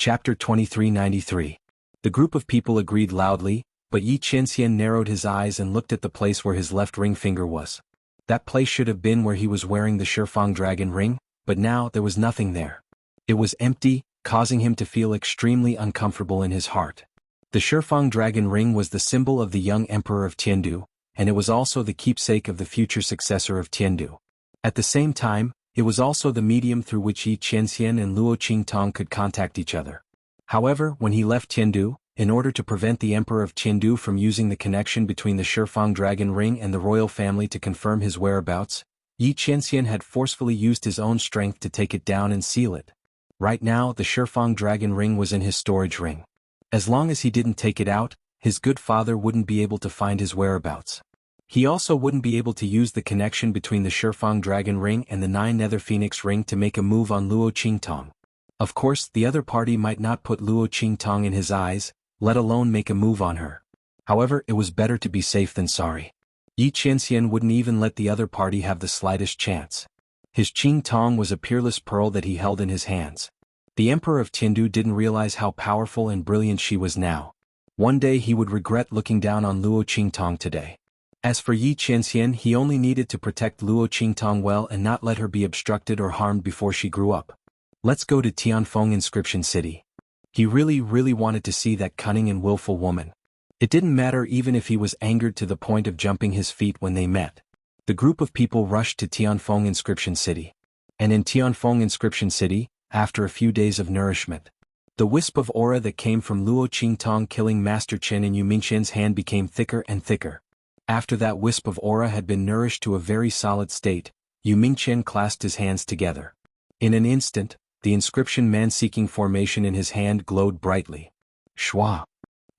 Chapter 2393. The group of people agreed loudly, but Yi Qianxian narrowed his eyes and looked at the place where his left ring finger was. That place should have been where he was wearing the Shifang dragon ring, but now there was nothing there. It was empty, causing him to feel extremely uncomfortable in his heart. The Shifang dragon ring was the symbol of the young emperor of Tiandu, and it was also the keepsake of the future successor of Tiandu. At the same time, it was also the medium through which Yi Qianxian and Luo Qingtong could contact each other. However, when he left Tiandu, in order to prevent the emperor of Tiandu from using the connection between the Shifang dragon ring and the royal family to confirm his whereabouts, Yi Qianxian had forcefully used his own strength to take it down and seal it. Right now, the Shifang dragon ring was in his storage ring. As long as he didn't take it out, his good father wouldn't be able to find his whereabouts. He also wouldn't be able to use the connection between the Shifang dragon ring and the 9 nether phoenix ring to make a move on Luo Qingtong. Of course, the other party might not put Luo Qingtong in his eyes, let alone make a move on her. However, it was better to be safe than sorry. Yi Qianxian wouldn't even let the other party have the slightest chance. His Qingtong was a peerless pearl that he held in his hands. The emperor of Tiandu didn't realize how powerful and brilliant she was now. One day he would regret looking down on Luo Qingtong today. As for Yi Qianxian, he only needed to protect Luo Qingtong well and not let her be obstructed or harmed before she grew up. Let's go to Tianfeng Inscription City. He really wanted to see that cunning and willful woman. It didn't matter even if he was angered to the point of jumping his feet when they met. The group of people rushed to Tianfeng Inscription City. And in Tianfeng Inscription City, after a few days of nourishment, the wisp of aura that came from Luo Qingtong killing Master Chen in Yu Mingqian's hand became thicker and thicker. After that wisp of aura had been nourished to a very solid state, Yu Mingqian clasped his hands together. In an instant, the inscription man-seeking formation in his hand glowed brightly. Shua!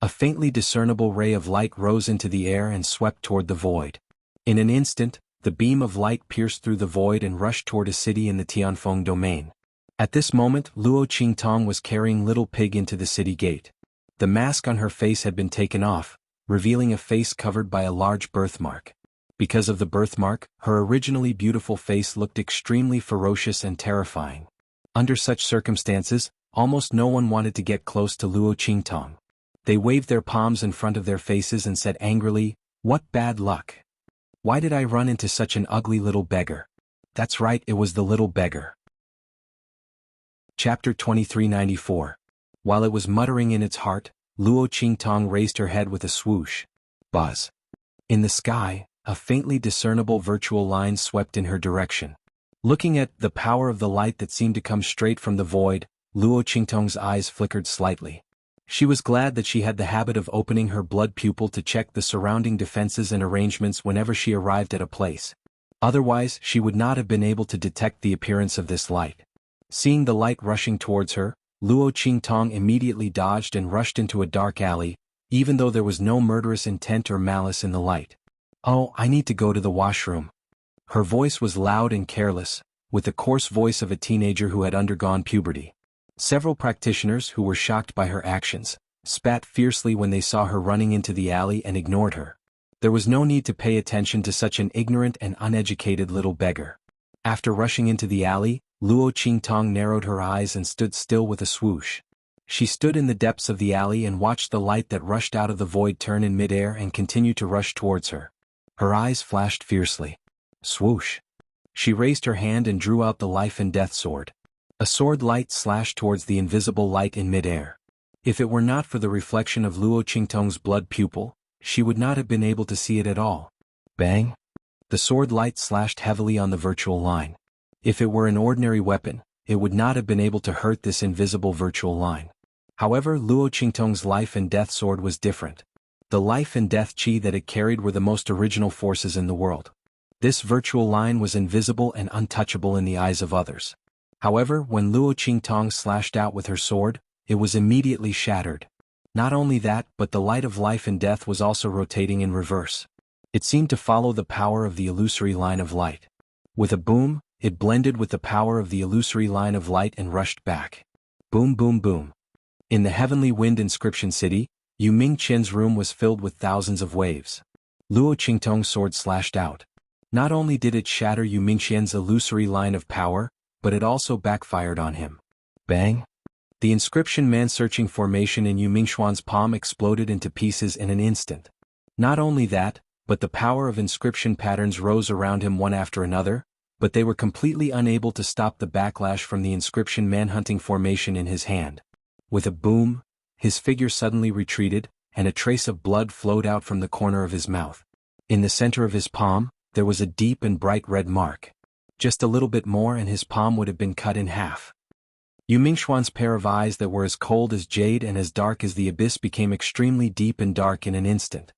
A faintly discernible ray of light rose into the air and swept toward the void. In an instant, the beam of light pierced through the void and rushed toward a city in the Tianfeng domain. At this moment, Luo Qingtong was carrying Little Pig into the city gate. The mask on her face had been taken off, revealing a face covered by a large birthmark. Because of the birthmark, her originally beautiful face looked extremely ferocious and terrifying. Under such circumstances, almost no one wanted to get close to Luo Qingtong. They waved their palms in front of their faces and said angrily, "What bad luck! Why did I run into such an ugly little beggar?" That's right, it was the little beggar. Chapter 2394. While it was muttering in its heart, Luo Qingtong raised her head with a swoosh. Buzz. In the sky, a faintly discernible virtual line swept in her direction. Looking at the power of the light that seemed to come straight from the void, Luo Qingtong's eyes flickered slightly. She was glad that she had the habit of opening her blood pupil to check the surrounding defenses and arrangements whenever she arrived at a place. Otherwise, she would not have been able to detect the appearance of this light. Seeing the light rushing towards her, Luo Qingtong immediately dodged and rushed into a dark alley, even though there was no murderous intent or malice in the light. "Oh, I need to go to the washroom." Her voice was loud and careless, with the coarse voice of a teenager who had undergone puberty. Several practitioners who were shocked by her actions spat fiercely when they saw her running into the alley and ignored her. There was no need to pay attention to such an ignorant and uneducated little beggar. After rushing into the alley, Luo Qingtong narrowed her eyes and stood still with a swoosh. She stood in the depths of the alley and watched the light that rushed out of the void turn in midair and continue to rush towards her. Her eyes flashed fiercely. Swoosh! She raised her hand and drew out the life and death sword. A sword light slashed towards the invisible light in midair. If it were not for the reflection of Luo Qingtong's blood pupil, she would not have been able to see it at all. Bang! The sword light slashed heavily on the virtual line. If it were an ordinary weapon, it would not have been able to hurt this invisible virtual line. However, Luo Qingtong's life and death sword was different. The life and death chi that it carried were the most original forces in the world. This virtual line was invisible and untouchable in the eyes of others. However, when Luo Qingtong slashed out with her sword, it was immediately shattered. Not only that, but the light of life and death was also rotating in reverse. It seemed to follow the power of the illusory line of light. With a boom, it blended with the power of the illusory line of light and rushed back. Boom boom boom. In the Heavenly Wind Inscription City, Yu Mingqian's room was filled with thousands of waves. Luo Qingtong's sword slashed out. Not only did it shatter Yu Mingqian's illusory line of power, but it also backfired on him. Bang! The inscription man-searching formation in Yu Mingxuan's palm exploded into pieces in an instant. Not only that, but the power of inscription patterns rose around him one after another, but they were completely unable to stop the backlash from the inscription manhunting formation in his hand. With a boom, his figure suddenly retreated, and a trace of blood flowed out from the corner of his mouth. In the center of his palm, there was a deep and bright red mark. Just a little bit more and his palm would have been cut in half. Yu Mingxuan's pair of eyes that were as cold as jade and as dark as the abyss became extremely deep and dark in an instant.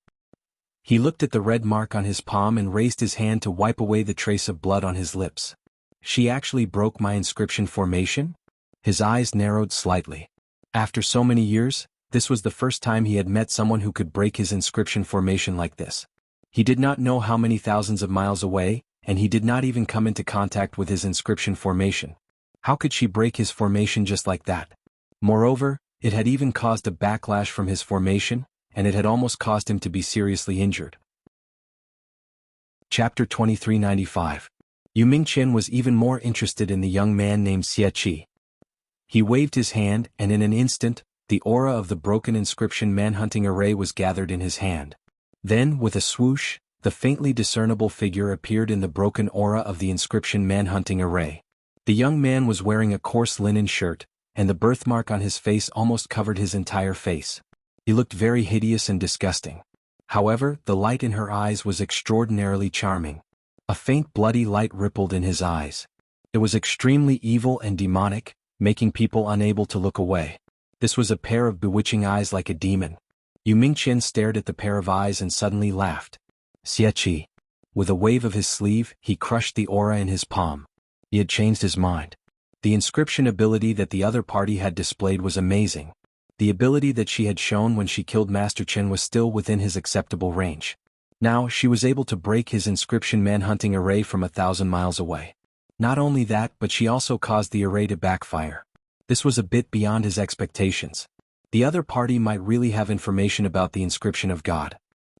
He looked at the red mark on his palm and raised his hand to wipe away the trace of blood on his lips. She actually broke my inscription formation? His eyes narrowed slightly. After so many years, this was the first time he had met someone who could break his inscription formation like this. He did not know how many thousands of miles away, and he did not even come into contact with his inscription formation. How could she break his formation just like that? Moreover, it had even caused a backlash from his formation, and it had almost caused him to be seriously injured. Chapter 2395. Yu Mingqian was even more interested in the young man named Xie. He waved his hand, and in an instant, the aura of the broken inscription manhunting array was gathered in his hand. Then, with a swoosh, the faintly discernible figure appeared in the broken aura of the inscription manhunting array. The young man was wearing a coarse linen shirt, and the birthmark on his face almost covered his entire face. He looked very hideous and disgusting. However, the light in her eyes was extraordinarily charming. A faint bloody light rippled in his eyes. It was extremely evil and demonic, making people unable to look away. This was a pair of bewitching eyes like a demon. Yu Mingqian stared at the pair of eyes and suddenly laughed. Xie. With a wave of his sleeve, he crushed the aura in his palm. He had changed his mind. The inscription ability that the other party had displayed was amazing. The ability that she had shown when she killed Master Chen was still within his acceptable range. Now, she was able to break his inscription manhunting array from 1,000 miles away. Not only that, but she also caused the array to backfire. This was a bit beyond his expectations. The other party might really have information about the inscription of God.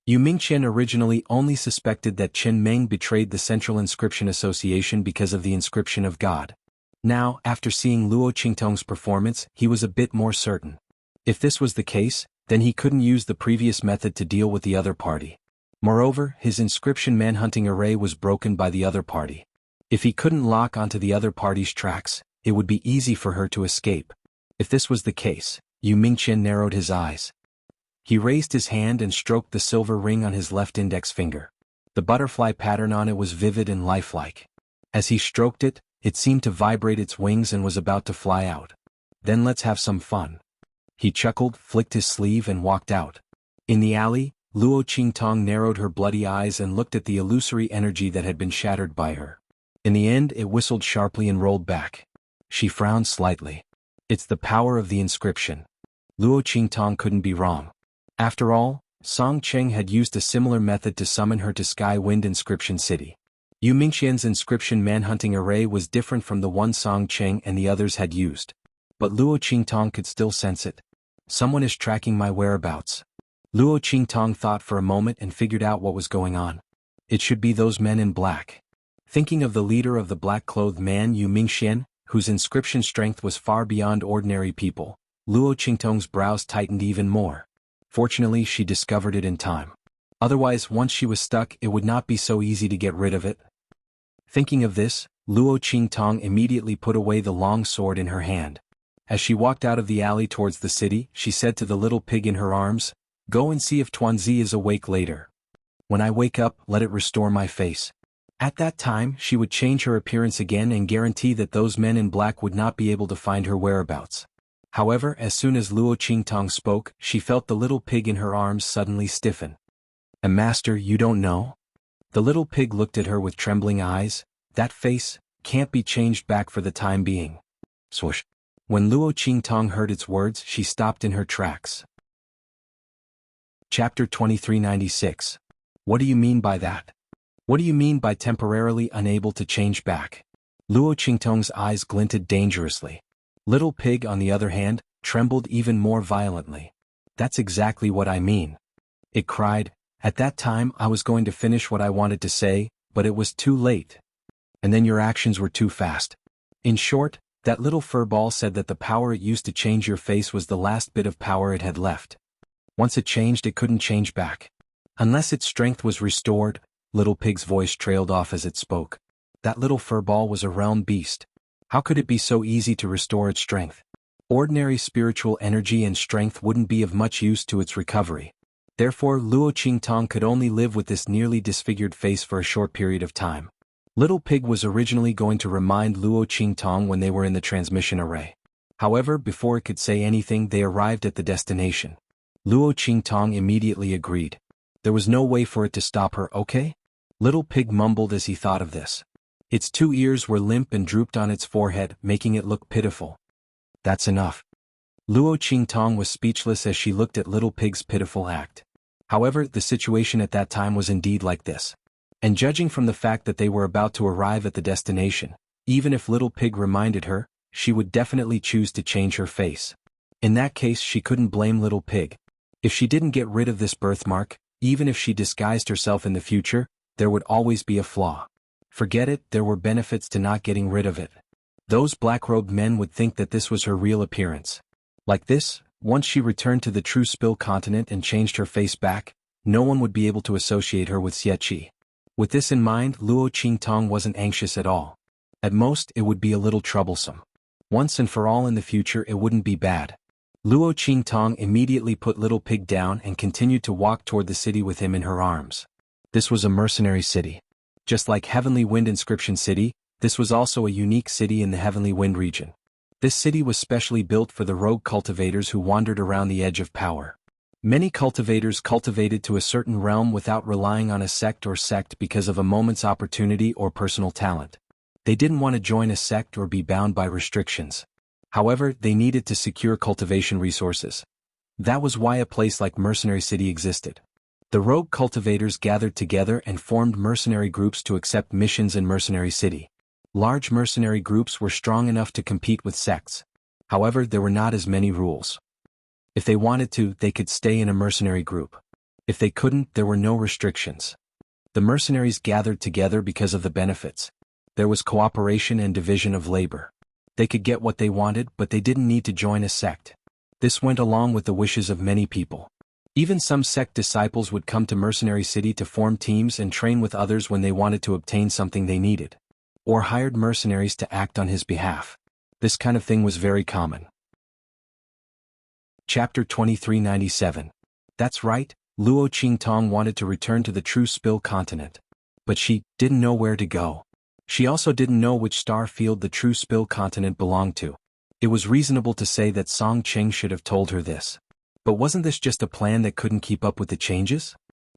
Yu Mingqian originally only suspected that Chen Meng betrayed the Central Inscription Association because of the inscription of God. Now, after seeing Luo Qingtong's performance, he was a bit more certain. If this was the case, then he couldn't use the previous method to deal with the other party. Moreover, his inscription manhunting array was broken by the other party. If he couldn't lock onto the other party's tracks, it would be easy for her to escape. If this was the case, Yu Mingqian narrowed his eyes. He raised his hand and stroked the silver ring on his left index finger. The butterfly pattern on it was vivid and lifelike. As he stroked it, it seemed to vibrate its wings and was about to fly out. Then let's have some fun. He chuckled, flicked his sleeve and walked out. In the alley, Luo Qingtong narrowed her bloody eyes and looked at the illusory energy that had been shattered by her. In the end, it whistled sharply and rolled back. She frowned slightly. It's the power of the inscription. Luo Qingtong couldn't be wrong. After all, Song Cheng had used a similar method to summon her to Sky Wind Inscription City. Yu Mingqian's inscription manhunting array was different from the one Song Cheng and the others had used. But Luo Qingtong could still sense it. Someone is tracking my whereabouts. Luo Qingtong thought for a moment and figured out what was going on. It should be those men in black. Thinking of the leader of the black-clothed man Yu Mingqian, whose inscription strength was far beyond ordinary people, Luo Qingtong's brows tightened even more. Fortunately, she discovered it in time. Otherwise, once she was stuck, it would not be so easy to get rid of it. Thinking of this, Luo Qingtong immediately put away the long sword in her hand. As she walked out of the alley towards the city, she said to the little pig in her arms, "Go and see if Tuanzi is awake later. When I wake up, let it restore my face." At that time, she would change her appearance again and guarantee that those men in black would not be able to find her whereabouts. However, as soon as Luo Qingtong spoke, she felt the little pig in her arms suddenly stiffen. "A master you don't know?" The little pig looked at her with trembling eyes. "That face can't be changed back for the time being." Swoosh. When Luo Qingtong heard its words, she stopped in her tracks. Chapter 2396. What do you mean by that? What do you mean by temporarily unable to change back? Luo Qingtong's eyes glinted dangerously. Little Pig, on the other hand, trembled even more violently. "That's exactly what I mean," it cried. "At that time I was going to finish what I wanted to say, but it was too late. And then your actions were too fast. In short, That little furball said that the power it used to change your face was the last bit of power it had left. Once it changed, it couldn't change back. Unless its strength was restored. Little Pig's voice trailed off as it spoke. That little furball was a realm beast. How could it be so easy to restore its strength? Ordinary spiritual energy and strength wouldn't be of much use to its recovery. Therefore, Luo Qingtong could only live with this nearly disfigured face for a short period of time. Little Pig was originally going to remind Luo Qingtong when they were in the transmission array. However, before it could say anything, they arrived at the destination. Luo Qingtong immediately agreed. There was no way for it to stop her, okay? Little Pig mumbled as he thought of this. Its 2 ears were limp and drooped on its forehead, making it look pitiful. That's enough. Luo Qingtong was speechless as she looked at Little Pig's pitiful act. However, the situation at that time was indeed like this. And judging from the fact that they were about to arrive at the destination, even if Little Pig reminded her, she would definitely choose to change her face. In that case, she couldn't blame Little Pig. If she didn't get rid of this birthmark, even if she disguised herself in the future, there would always be a flaw. Forget it, there were benefits to not getting rid of it. Those black-robed men would think that this was her real appearance. Like this, once she returned to the true Spill continent and changed her face back, no one would be able to associate her with Xie. With this in mind, Luo Qingtong wasn't anxious at all. At most, it would be a little troublesome. Once and for all in the future, it wouldn't be bad. Luo Qingtong immediately put Little Pig down and continued to walk toward the city with him in her arms. This was a mercenary city. Just like Heavenly Wind Inscription City, this was also a unique city in the Heavenly Wind region. This city was specially built for the rogue cultivators who wandered around the edge of power. Many cultivators cultivated to a certain realm without relying on a sect because of a moment's opportunity or personal talent. They didn't want to join a sect or be bound by restrictions. However, they needed to secure cultivation resources. That was why a place like Mercenary City existed. The rogue cultivators gathered together and formed mercenary groups to accept missions in Mercenary City. Large mercenary groups were strong enough to compete with sects. However, there were not as many rules. If they wanted to, they could stay in a mercenary group. If they couldn't, there were no restrictions. The mercenaries gathered together because of the benefits. There was cooperation and division of labor. They could get what they wanted, but they didn't need to join a sect. This went along with the wishes of many people. Even some sect disciples would come to Mercenary City to form teams and train with others when they wanted to obtain something they needed. Or hired mercenaries to act on his behalf. This kind of thing was very common. Chapter 2397. That's right, Luo Qingtong wanted to return to the true Spill continent. But she didn't know where to go. She also didn't know which star field the true Spill continent belonged to. It was reasonable to say that Song Cheng should have told her this. But wasn't this just a plan that couldn't keep up with the changes?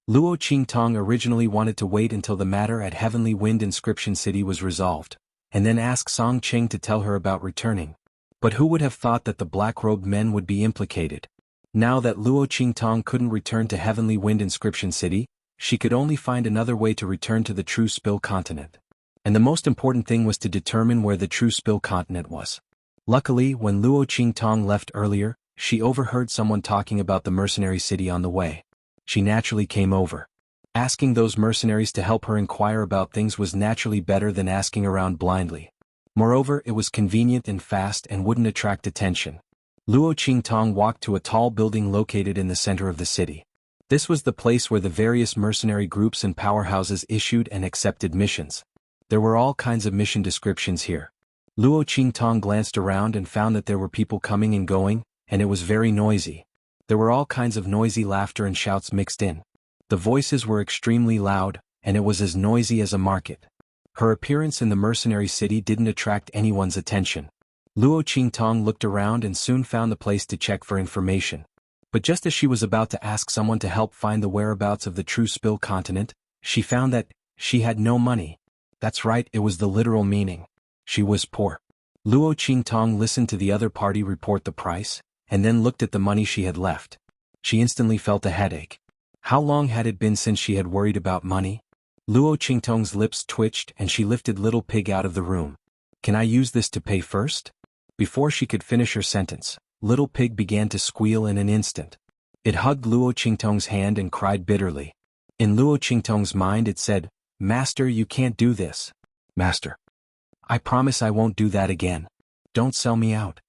Luo Qingtong originally wanted to wait until the matter at Heavenly Wind Inscription City was resolved, and then ask Song Cheng to tell her about returning. But who would have thought that the black-robed men would be implicated? Now that Luo Qingtong couldn't return to Heavenly Wind Inscription City, she could only find another way to return to the true Spill continent. And the most important thing was to determine where the true Spill continent was. Luckily, when Luo Qingtong left earlier, she overheard someone talking about the mercenary city on the way. She naturally came over. Asking those mercenaries to help her inquire about things was naturally better than asking around blindly. Moreover, it was convenient and fast and wouldn't attract attention. Luo Qingtong walked to a tall building located in the center of the city. This was the place where the various mercenary groups and powerhouses issued and accepted missions. There were all kinds of mission descriptions here. Luo Qingtong glanced around and found that there were people coming and going, and it was very noisy. There were all kinds of noisy laughter and shouts mixed in. The voices were extremely loud, and it was as noisy as a market. Her appearance in the mercenary city didn't attract anyone's attention. Luo Qingtong looked around and soon found the place to check for information. But just as she was about to ask someone to help find the whereabouts of the true Spill continent, she found that she had no money. That's right, it was the literal meaning. She was poor. Luo Qingtong listened to the other party report the price, and then looked at the money she had left. She instantly felt a headache. How long had it been since she had worried about money? Luo Qingtong's lips twitched and she lifted Little Pig out of the room. Can I use this to pay first? Before she could finish her sentence, Little Pig began to squeal in an instant. It hugged Luo Qingtong's hand and cried bitterly. In Luo Qingtong's mind it said, "Master, you can't do this. Master. I promise I won't do that again." Don't sell me out.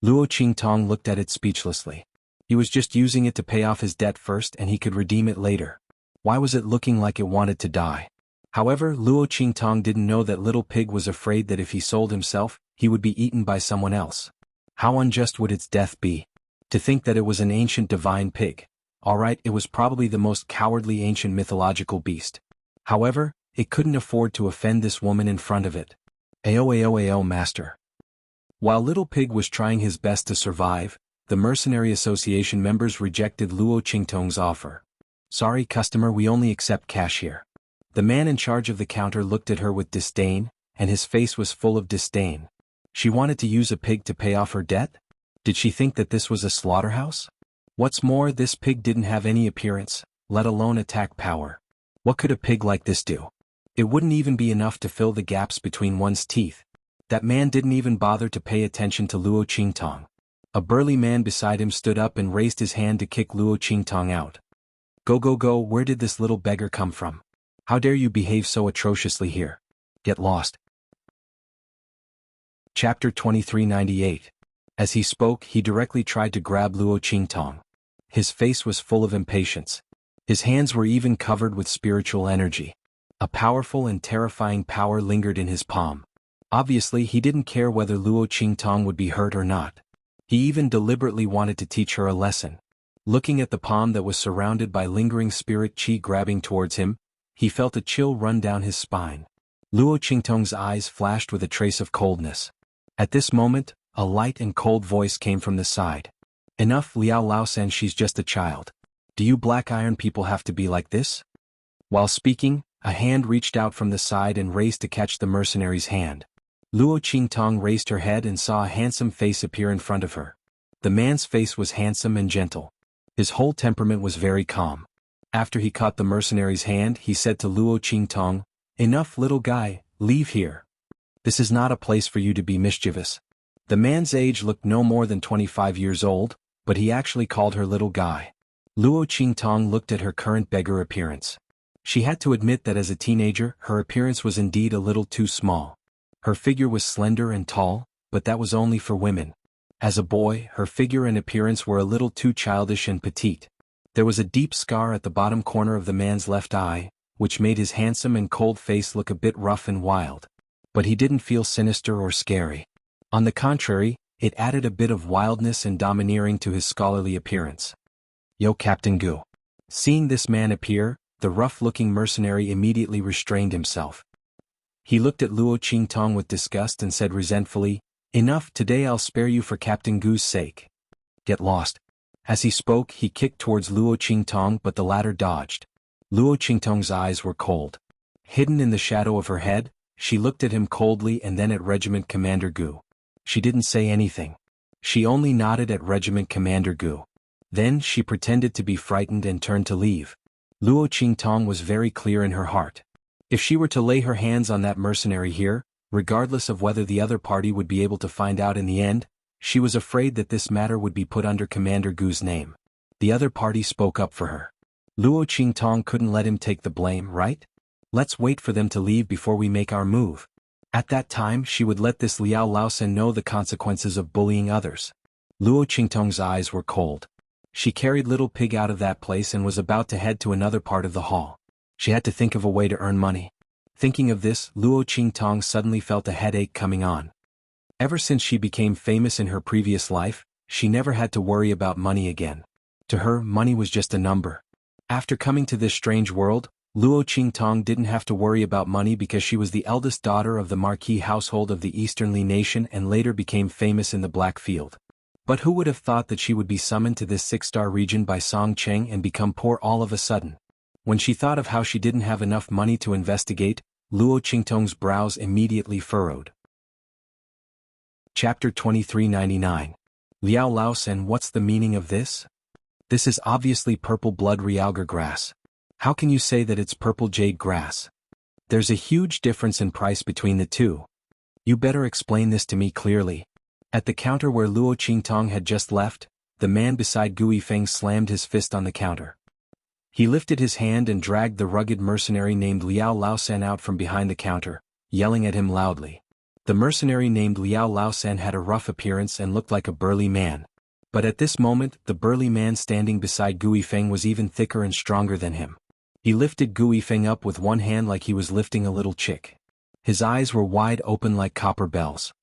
Luo Qingtong looked at it speechlessly. He was just using it to pay off his debt first and he could redeem it later. Why was it looking like it wanted to die? However, Luo Qingtong didn't know that Little Pig was afraid that if he sold himself, he would be eaten by someone else. How unjust would its death be? To think that it was an ancient divine pig. Alright, it was probably the most cowardly ancient mythological beast. However, it couldn't afford to offend this woman in front of it. Ao master. While Little Pig was trying his best to survive, the Mercenary Association members rejected Luo Qingtong's offer. Sorry customer, we only accept cash here. The man in charge of the counter looked at her with disdain, and his face was full of disdain. She wanted to use a pig to pay off her debt? Did she think that this was a slaughterhouse? What's more, this pig didn't have any appearance, let alone attack power. What could a pig like this do? It wouldn't even be enough to fill the gaps between one's teeth. That man didn't even bother to pay attention to Luo Qingtong. A burly man beside him stood up and raised his hand to kick Luo Qingtong out. Go, where did this little beggar come from? How dare you behave so atrociously here? Get lost. Chapter 2398. As he spoke, he directly tried to grab Luo Qingtong. His face was full of impatience. His hands were even covered with spiritual energy. A powerful and terrifying power lingered in his palm. Obviously, he didn't care whether Luo Qingtong would be hurt or not. He even deliberately wanted to teach her a lesson. Looking at the palm that was surrounded by lingering spirit chi grabbing towards him, he felt a chill run down his spine. Luo Qingtong's eyes flashed with a trace of coldness. At this moment, a light and cold voice came from the side. Enough, Liao Laosan, she's just a child. Do you Black Iron people have to be like this? While speaking, a hand reached out from the side and raised to catch the mercenary's hand. Luo Qingtong raised her head and saw a handsome face appear in front of her. The man's face was handsome and gentle. His whole temperament was very calm. After he caught the mercenary's hand, he said to Luo Qingtong, "Enough, little guy, leave here. This is not a place for you to be mischievous." The man's age looked no more than 25 years old, but he actually called her little guy. Luo Qingtong looked at her current beggar appearance. She had to admit that as a teenager, her appearance was indeed a little too small. Her figure was slender and tall, but that was only for women. As a boy, her figure and appearance were a little too childish and petite. There was a deep scar at the bottom corner of the man's left eye, which made his handsome and cold face look a bit rough and wild. But he didn't feel sinister or scary. On the contrary, it added a bit of wildness and domineering to his scholarly appearance. "Yo, Captain Gu." Seeing this man appear, the rough-looking mercenary immediately restrained himself. He looked at Luo Qingtong with disgust and said resentfully, "Enough, today I'll spare you for Captain Gu's sake. Get lost." As he spoke, he kicked towards Luo Qingtong, but the latter dodged. Luo Qingtong's eyes were cold. Hidden in the shadow of her head, she looked at him coldly and then at Regiment Commander Gu. She didn't say anything. She only nodded at Regiment Commander Gu. Then she pretended to be frightened and turned to leave. Luo Qingtong was very clear in her heart. If she were to lay her hands on that mercenary here, regardless of whether the other party would be able to find out in the end, she was afraid that this matter would be put under Commander Gu's name. The other party spoke up for her. Luo Qingtong couldn't let him take the blame, right? Let's wait for them to leave before we make our move. At that time, she would let this Liao Laosan know the consequences of bullying others. Luo Qingtong's eyes were cold. She carried Little Pig out of that place and was about to head to another part of the hall. She had to think of a way to earn money. Thinking of this, Luo Qingtong suddenly felt a headache coming on. Ever since she became famous in her previous life, she never had to worry about money again. To her, money was just a number. After coming to this strange world, Luo Qingtong didn't have to worry about money because she was the eldest daughter of the Marquis household of the Eastern Li nation and later became famous in the Black Field. But who would have thought that she would be summoned to this 6-star region by Song Cheng and become poor all of a sudden? When she thought of how she didn't have enough money to investigate, Luo Qingtong's brows immediately furrowed. Chapter 2399. Liao Laosan, what's the meaning of this? This is obviously purple blood realgar grass. How can you say that it's purple jade grass? There's a huge difference in price between the two. You better explain this to me clearly. At the counter where Luo Qingtong had just left, the man beside Gu Yifeng slammed his fist on the counter. He lifted his hand and dragged the rugged mercenary named Liao Laosan out from behind the counter, yelling at him loudly. The mercenary named Liao Laosan had a rough appearance and looked like a burly man. But at this moment, the burly man standing beside Gu Yifeng was even thicker and stronger than him. He lifted Gu Yifeng up with one hand like he was lifting a little chick. His eyes were wide open like copper bells.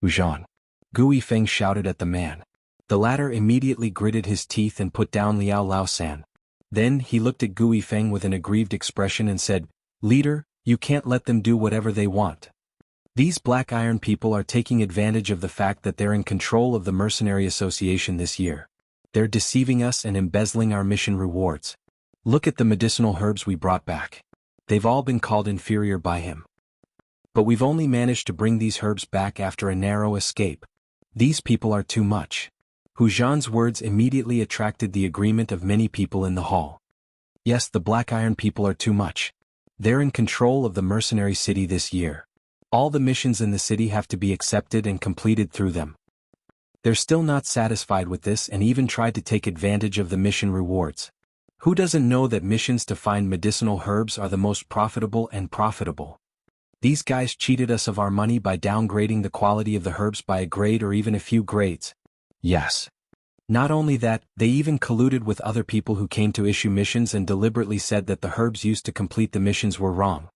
"Wuxian!" Gu Yifeng shouted at the man. The latter immediately gritted his teeth and put down Liao Laosan. Then he looked at Gu Yifeng with an aggrieved expression and said, "Leader, you can't let them do whatever they want. These Black Iron people are taking advantage of the fact that they're in control of the Mercenary Association this year. They're deceiving us and embezzling our mission rewards. Look at the medicinal herbs we brought back. They've all been called inferior by him. But we've only managed to bring these herbs back after a narrow escape. These people are too much." Hu Zhan's words immediately attracted the agreement of many people in the hall. Yes, the Black Iron people are too much. They're in control of the mercenary city this year. All the missions in the city have to be accepted and completed through them. They're still not satisfied with this and even tried to take advantage of the mission rewards. Who doesn't know that missions to find medicinal herbs are the most profitable and profitable? These guys cheated us of our money by downgrading the quality of the herbs by a grade or even a few grades. Yes. Not only that, they even colluded with other people who came to issue missions and deliberately said that the herbs used to complete the missions were wrong.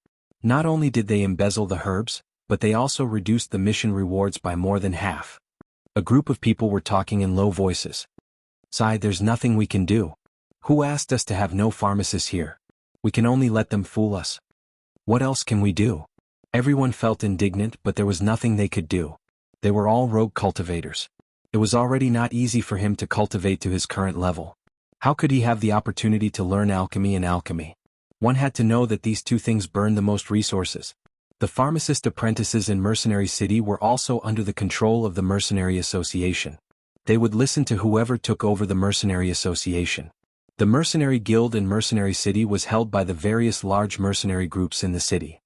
Not only did they embezzle the herbs, but they also reduced the mission rewards by more than half. A group of people were talking in low voices. "Sai, there's nothing we can do. Who asked us to have no pharmacists here? We can only let them fool us. What else can we do?" Everyone felt indignant, but there was nothing they could do. They were all rogue cultivators. It was already not easy for him to cultivate to his current level. How could he have the opportunity to learn alchemy and alchemy? One had to know that these two things burn the most resources. The pharmacist apprentices in Mercenary City were also under the control of the Mercenary Association. They would listen to whoever took over the Mercenary Association. The Mercenary Guild in Mercenary City was held by the various large mercenary groups in the city.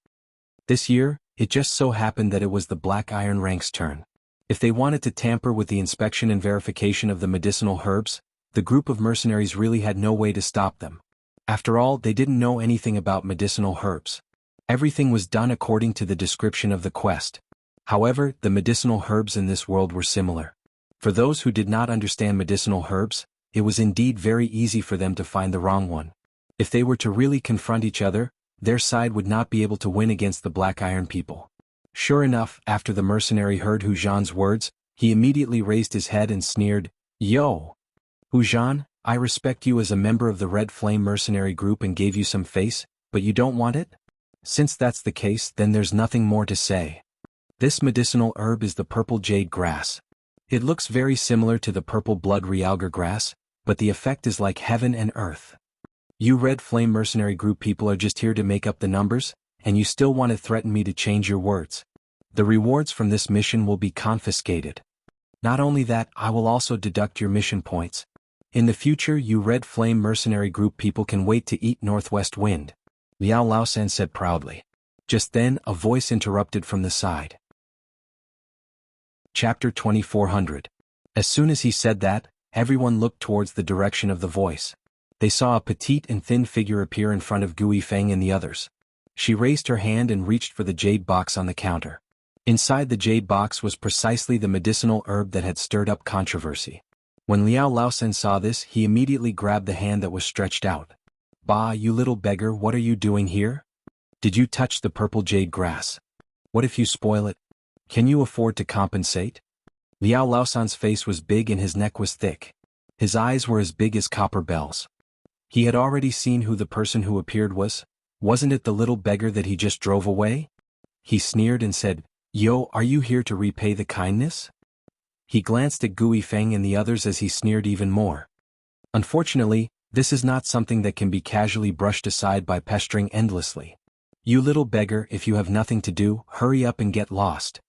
This year, it just so happened that it was the Black Iron Rank's turn. If they wanted to tamper with the inspection and verification of the medicinal herbs, the group of mercenaries really had no way to stop them. After all, they didn't know anything about medicinal herbs. Everything was done according to the description of the quest. However, the medicinal herbs in this world were similar. For those who did not understand medicinal herbs, it was indeed very easy for them to find the wrong one. If they were to really confront each other, their side would not be able to win against the Black Iron people. Sure enough, after the mercenary heard Hu Zhan's words, he immediately raised his head and sneered, "Yo! Hu Zhan, I respect you as a member of the Red Flame mercenary group and gave you some face, but you don't want it? Since that's the case, then there's nothing more to say. This medicinal herb is the purple jade grass. It looks very similar to the purple blood realgar grass, but the effect is like heaven and earth. You Red Flame mercenary group people are just here to make up the numbers, and you still want to threaten me to change your words. The rewards from this mission will be confiscated. Not only that, I will also deduct your mission points. In the future, you Red Flame mercenary group people can wait to eat Northwest Wind," Liao Laosan said proudly. Just then, a voice interrupted from the side. Chapter 2400. As soon as he said that, everyone looked towards the direction of the voice. They saw a petite and thin figure appear in front of Gu Yifeng and the others. She raised her hand and reached for the jade box on the counter. Inside the jade box was precisely the medicinal herb that had stirred up controversy. When Liao Laosan saw this, he immediately grabbed the hand that was stretched out. "Bah, you little beggar, what are you doing here? Did you touch the purple jade grass? What if you spoil it? Can you afford to compensate?" Liao Laosan's face was big and his neck was thick. His eyes were as big as copper bells. He had already seen who the person who appeared was. Wasn't it the little beggar that he just drove away? He sneered and said, "Yo, are you here to repay the kindness?" He glanced at Gu Yifeng and the others as he sneered even more. Unfortunately, this is not something that can be casually brushed aside by pestering endlessly. You little beggar, if you have nothing to do, hurry up and get lost.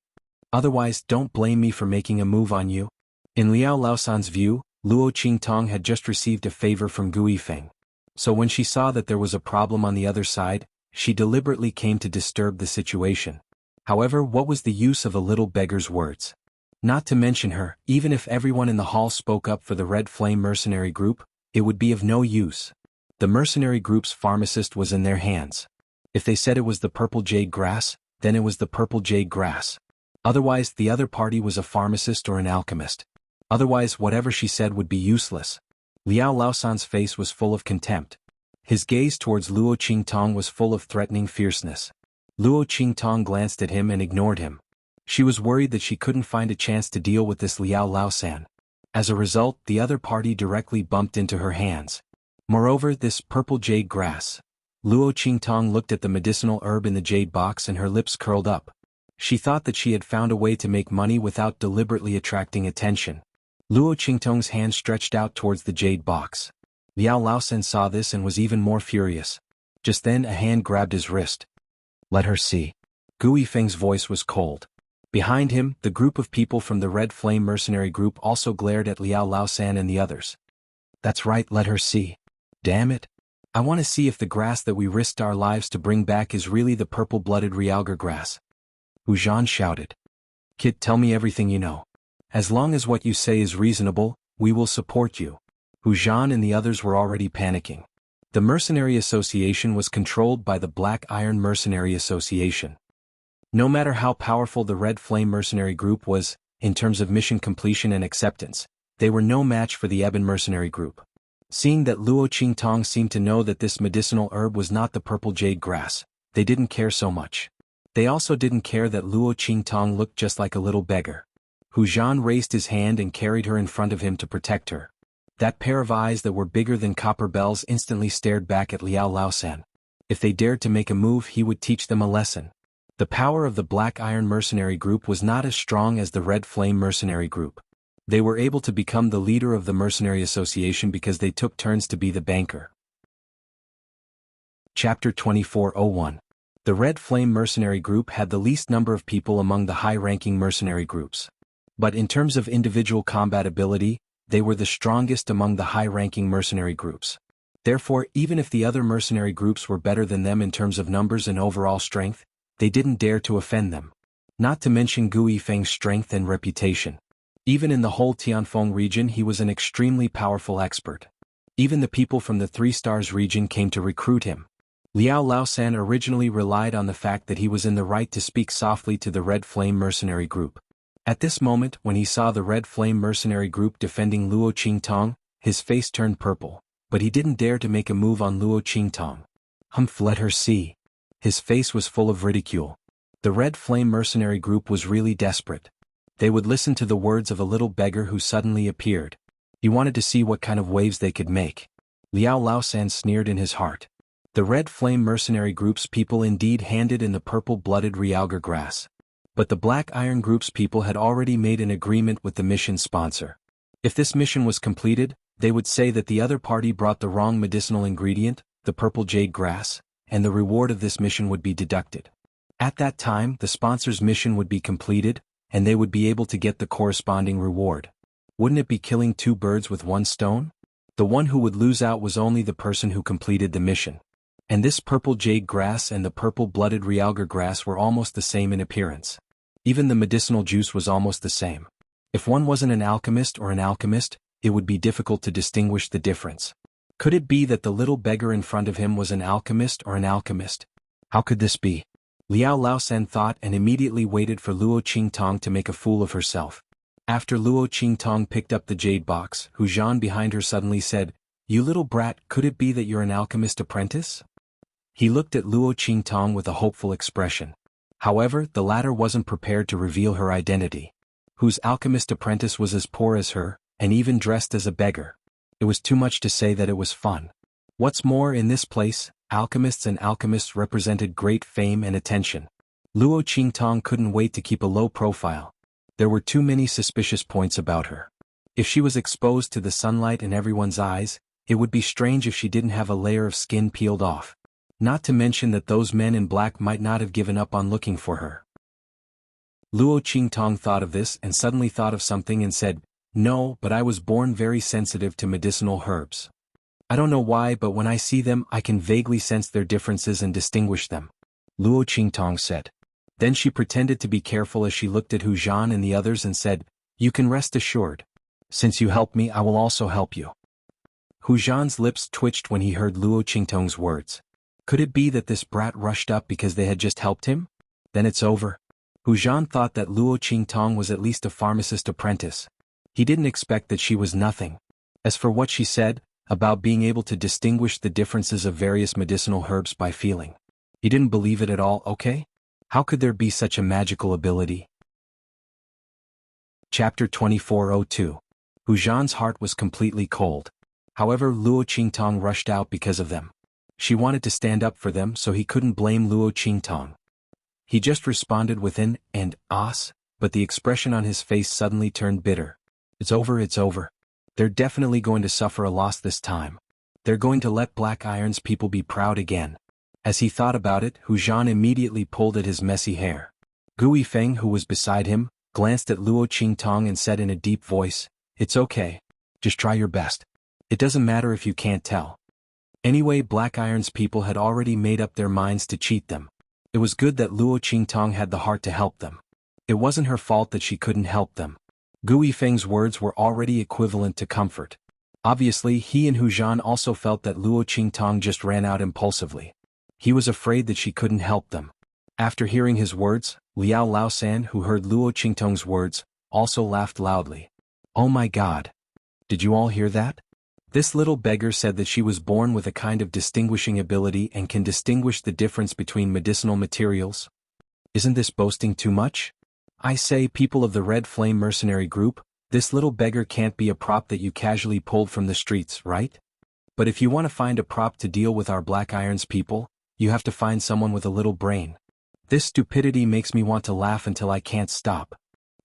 Otherwise, don't blame me for making a move on you. In Liao Laosan's view, Luo Qingtong had just received a favor from Gu Yifeng. So when she saw that there was a problem on the other side, she deliberately came to disturb the situation. However, what was the use of a little beggar's words? Not to mention her, even if everyone in the hall spoke up for the Red Flame mercenary group, it would be of no use. The mercenary group's pharmacist was in their hands. If they said it was the purple jade grass, then it was the purple jade grass. Otherwise, the other party was a pharmacist or an alchemist. Otherwise, whatever she said would be useless. Liao Laosan's face was full of contempt. His gaze towards Luo Qingtong was full of threatening fierceness. Luo Qingtong glanced at him and ignored him. She was worried that she couldn't find a chance to deal with this Liao Laosan. As a result, the other party directly bumped into her hands. Moreover, this purple jade grass. Luo Qingtong looked at the medicinal herb in the jade box and her lips curled up. She thought that she had found a way to make money without deliberately attracting attention. Luo Qingtong's hand stretched out towards the jade box. Liao Laosan saw this and was even more furious. Just then a hand grabbed his wrist. "Let her see." Gu Yifeng's voice was cold. Behind him, the group of people from the Red Flame mercenary group also glared at Liao Laosan and the others. "That's right, let her see. Damn it. I want to see if the grass that we risked our lives to bring back is really the purple-blooded realgar grass." Hu Zhan shouted. "Kid, tell me everything you know. As long as what you say is reasonable, we will support you." Hu Zhan and the others were already panicking. The Mercenary Association was controlled by the Black Iron Mercenary Association. No matter how powerful the Red Flame Mercenary Group was, in terms of mission completion and acceptance, they were no match for the Ebon Mercenary Group. Seeing that Luo Qingtong seemed to know that this medicinal herb was not the purple jade grass, they didn't care so much. They also didn't care that Luo Qingtong looked just like a little beggar. Hu Zhan raised his hand and carried her in front of him to protect her. That pair of eyes that were bigger than copper bells instantly stared back at Liao Laosan. If they dared to make a move, he would teach them a lesson. The power of the Black Iron Mercenary Group was not as strong as the Red Flame Mercenary Group. They were able to become the leader of the Mercenary Association because they took turns to be the banker. Chapter 2401. The Red Flame Mercenary Group had the least number of people among the high-ranking mercenary groups. But in terms of individual combat ability, they were the strongest among the high-ranking mercenary groups. Therefore, even if the other mercenary groups were better than them in terms of numbers and overall strength, they didn't dare to offend them. Not to mention Gu Yifeng's strength and reputation. Even in the whole Tianfeng region, he was an extremely powerful expert. Even the people from the Three Stars region came to recruit him. Liao Laosan originally relied on the fact that he was in the right to speak softly to the Red Flame Mercenary Group. At this moment, when he saw the Red Flame Mercenary Group defending Luo Qingtong, his face turned purple, but he didn't dare to make a move on Luo Qingtong. "Humph, let her see." His face was full of ridicule. The Red Flame Mercenary Group was really desperate. They would listen to the words of a little beggar who suddenly appeared. He wanted to see what kind of waves they could make. Liao Laosan sneered in his heart. The Red Flame Mercenary Group's people indeed handed in the purple-blooded realgar grass. But the Black Iron Group's people had already made an agreement with the mission sponsor. If this mission was completed, they would say that the other party brought the wrong medicinal ingredient, the purple jade grass, and the reward of this mission would be deducted. At that time, the sponsor's mission would be completed, and they would be able to get the corresponding reward. Wouldn't it be killing two birds with one stone? The one who would lose out was only the person who completed the mission. And this purple jade grass and the purple-blooded realgar grass were almost the same in appearance. Even the medicinal juice was almost the same. If one wasn't an alchemist or an alchemist, it would be difficult to distinguish the difference. Could it be that the little beggar in front of him was an alchemist or an alchemist? How could this be? Liao Laosan thought and immediately waited for Luo Qingtong to make a fool of herself. After Luo Qingtong picked up the jade box, Hu Zhan behind her suddenly said, "You little brat, could it be that you're an alchemist apprentice?" He looked at Luo Qingtong with a hopeful expression. However, the latter wasn't prepared to reveal her identity. Whose alchemist apprentice was as poor as her, and even dressed as a beggar. It was too much to say that it was fun. What's more, in this place, alchemists and alchemists represented great fame and attention. Luo Qingtong couldn't wait to keep a low profile. There were too many suspicious points about her. If she was exposed to the sunlight in everyone's eyes, it would be strange if she didn't have a layer of skin peeled off. Not to mention that those men in black might not have given up on looking for her. Luo Qingtong thought of this and suddenly thought of something and said, "No, but I was born very sensitive to medicinal herbs. I don't know why, but when I see them I can vaguely sense their differences and distinguish them," Luo Qingtong said. Then she pretended to be careful as she looked at Hu Zhan and the others and said, "You can rest assured. Since you helped me, I will also help you." Hu Zhan's lips twitched when he heard Luo Qingtong's words. Could it be that this brat rushed up because they had just helped him? Then it's over. Hu Zhan thought that Luo Qingtong was at least a pharmacist apprentice. He didn't expect that she was nothing. As for what she said, about being able to distinguish the differences of various medicinal herbs by feeling, he didn't believe it at all. Okay? How could there be such a magical ability? Chapter 2402. Hu Zhan's heart was completely cold. However, Luo Qingtong rushed out because of them. She wanted to stand up for them, so he couldn't blame Luo Qingtong. He just responded with an and us, but the expression on his face suddenly turned bitter. It's over, it's over. They're definitely going to suffer a loss this time. They're going to let Black Iron's people be proud again. As he thought about it, Hu Zhan immediately pulled at his messy hair. Gu Yifeng, who was beside him, glanced at Luo Qingtong and said in a deep voice, "It's okay. Just try your best. It doesn't matter if you can't tell." Anyway, Black Iron's people had already made up their minds to cheat them. It was good that Luo Qingtong had the heart to help them. It wasn't her fault that she couldn't help them. Gu Yifeng's words were already equivalent to comfort. Obviously, he and Hu Zhan also felt that Luo Qingtong just ran out impulsively. He was afraid that she couldn't help them. After hearing his words, Liao Laosan, who heard Luo Qingtong's words, also laughed loudly. "Oh my God! Did you all hear that? This little beggar said that she was born with a kind of distinguishing ability and can distinguish the difference between medicinal materials. Isn't this boasting too much? I say, people of the Red Flame mercenary group, this little beggar can't be a prop that you casually pulled from the streets, right? But if you want to find a prop to deal with our Black Iron's people, you have to find someone with a little brain. This stupidity makes me want to laugh until I can't stop."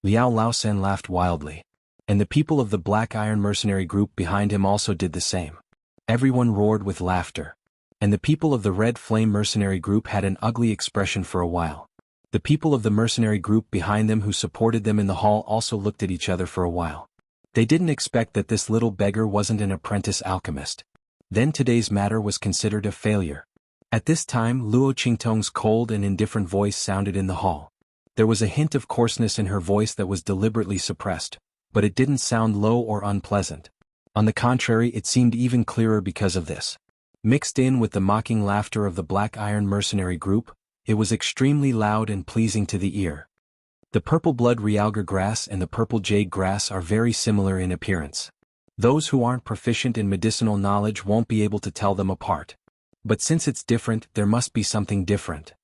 Liao Laosan laughed wildly. And the people of the Black Iron mercenary group behind him also did the same. Everyone roared with laughter. And the people of the Red Flame mercenary group had an ugly expression for a while. The people of the mercenary group behind them who supported them in the hall also looked at each other for a while. They didn't expect that this little beggar wasn't an apprentice alchemist. Then today's matter was considered a failure. At this time, Luo Qingtong's cold and indifferent voice sounded in the hall. There was a hint of coarseness in her voice that was deliberately suppressed, but it didn't sound low or unpleasant. On the contrary, it seemed even clearer because of this. Mixed in with the mocking laughter of the Black Iron mercenary group, it was extremely loud and pleasing to the ear. The purple blood realgar grass and the purple jade grass are very similar in appearance. Those who aren't proficient in medicinal knowledge won't be able to tell them apart. But since it's different, there must be something different.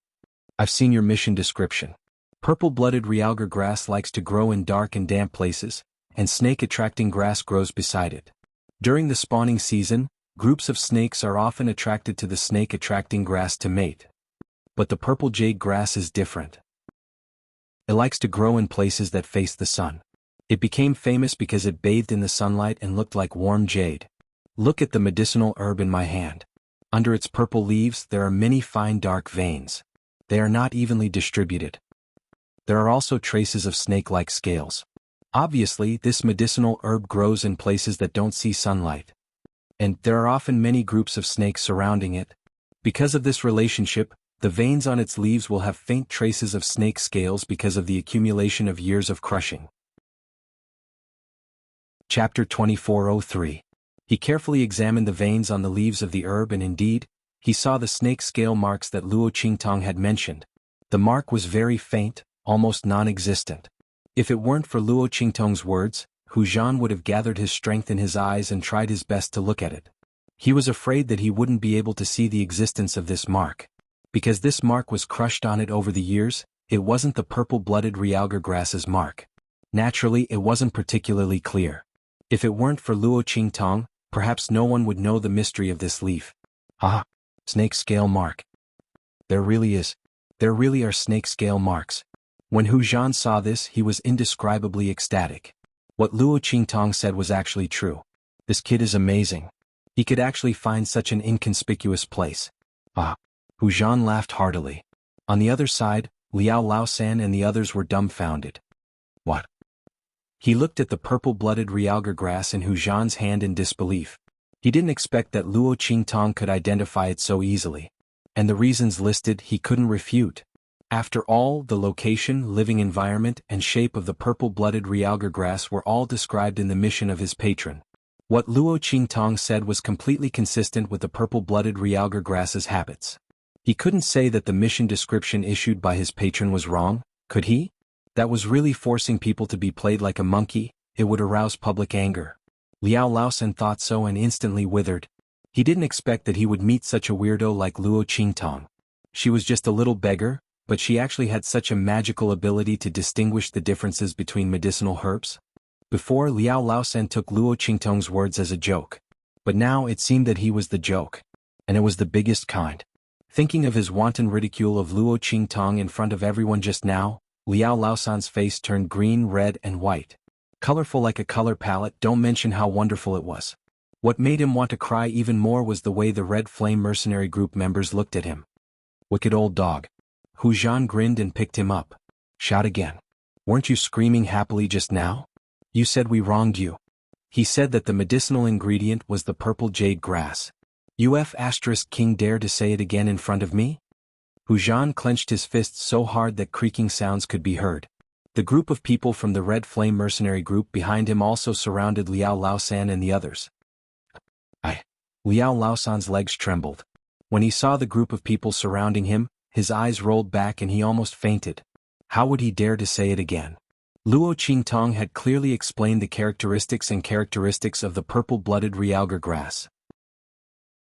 I've seen your mission description. Purple-blooded realgar grass likes to grow in dark and damp places, and snake-attracting grass grows beside it. During the spawning season, groups of snakes are often attracted to the snake-attracting grass to mate. But the purple jade grass is different. It likes to grow in places that face the sun. It became famous because it bathed in the sunlight and looked like warm jade. Look at the medicinal herb in my hand. Under its purple leaves there are many fine dark veins. They are not evenly distributed. There are also traces of snake-like scales. Obviously, this medicinal herb grows in places that don't see sunlight. And there are often many groups of snakes surrounding it. Because of this relationship, the veins on its leaves will have faint traces of snake scales because of the accumulation of years of crushing. Chapter 2403. He carefully examined the veins on the leaves of the herb and indeed, he saw the snake scale marks that Luo Qingtong had mentioned. The mark was very faint, almost non-existent. If it weren't for Luo Qingtong's words, Hu Zhan would have gathered his strength in his eyes and tried his best to look at it. He was afraid that he wouldn't be able to see the existence of this mark. Because this mark was crushed on it over the years, it wasn't the purple-blooded realgar grass's mark. Naturally, it wasn't particularly clear. If it weren't for Luo Qingtong, perhaps no one would know the mystery of this leaf. Ah, snake scale mark. There really is. There really are snake scale marks. When Hu Zhan saw this, he was indescribably ecstatic. What Luo Qingtong said was actually true. This kid is amazing. He could actually find such an inconspicuous place. Ah. Hu Zhan laughed heartily. On the other side, Liao Laosan and the others were dumbfounded. What? He looked at the purple-blooded realgar grass in Hu Zhan's hand in disbelief. He didn't expect that Luo Qingtong could identify it so easily. And the reasons listed he couldn't refute. After all, the location, living environment, and shape of the purple-blooded realgar grass were all described in the mission of his patron. What Luo Qingtong said was completely consistent with the purple-blooded realgar grass's habits. He couldn't say that the mission description issued by his patron was wrong, could he? That was really forcing people to be played like a monkey. It would arouse public anger. Liao Laosan thought so and instantly withered. He didn't expect that he would meet such a weirdo like Luo Qingtong. She was just a little beggar, but she actually had such a magical ability to distinguish the differences between medicinal herbs. Before, Liao Laosan took Luo Qingtong's words as a joke. But now it seemed that he was the joke. And it was the biggest kind. Thinking of his wanton ridicule of Luo Qingtong in front of everyone just now, Liao Laosan's face turned green, red, and white. Colorful like a color palette. Don't mention how wonderful it was. What made him want to cry even more was the way the Red Flame mercenary group members looked at him. Wicked old dog. Hu Zhan grinned and picked him up. Shout again. Weren't you screaming happily just now? You said we wronged you. He said that the medicinal ingredient was the purple jade grass. King dare to say it again in front of me? Hu Zhan clenched his fists so hard that creaking sounds could be heard. The group of people from the Red Flame mercenary group behind him also surrounded Liao Laosan and the others. Liao Laosan's legs trembled. When he saw the group of people surrounding him, his eyes rolled back and he almost fainted. How would he dare to say it again? Luo Qingtong had clearly explained the characteristics of the purple-blooded realgar grass.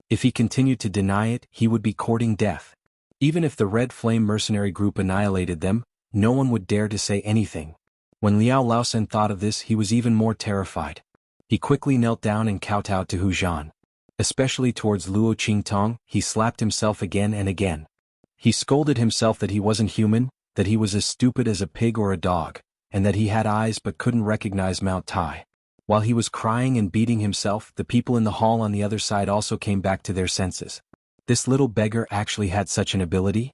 If he continued to deny it, he would be courting death. Even if the Red Flame mercenary group annihilated them, no one would dare to say anything. When Liao Laosan thought of this, he was even more terrified. He quickly knelt down and kowtowed to Hu Zhan. Especially towards Luo Qingtong, he slapped himself again and again. He scolded himself that he wasn't human, that he was as stupid as a pig or a dog, and that he had eyes but couldn't recognize Mount Tai. While he was crying and beating himself, the people in the hall on the other side also came back to their senses. This little beggar actually had such an ability?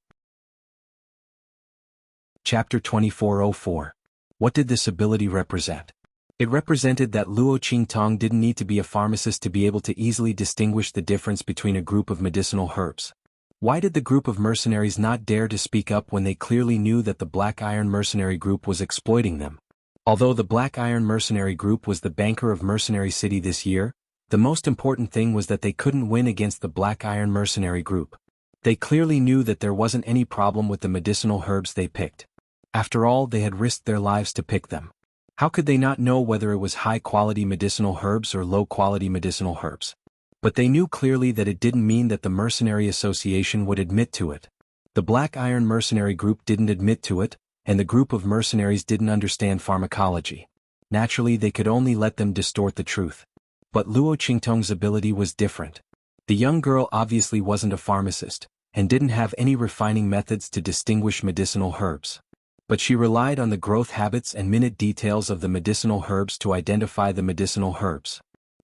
Chapter 2404. What did this ability represent? It represented that Luo Qingtong didn't need to be a pharmacist to be able to easily distinguish the difference between a group of medicinal herbs. Why did the group of mercenaries not dare to speak up when they clearly knew that the Black Iron mercenary group was exploiting them? Although the Black Iron mercenary group was the banker of Mercenary City this year, the most important thing was that they couldn't win against the Black Iron mercenary group. They clearly knew that there wasn't any problem with the medicinal herbs they picked. After all, they had risked their lives to pick them. How could they not know whether it was high-quality medicinal herbs or low-quality medicinal herbs? But they knew clearly that it didn't mean that the Mercenary Association would admit to it. The Black Iron mercenary group didn't admit to it, and the group of mercenaries didn't understand pharmacology. Naturally, they could only let them distort the truth. But Luo Qingtong's ability was different. The young girl obviously wasn't a pharmacist, and didn't have any refining methods to distinguish medicinal herbs. But she relied on the growth habits and minute details of the medicinal herbs to identify the medicinal herbs.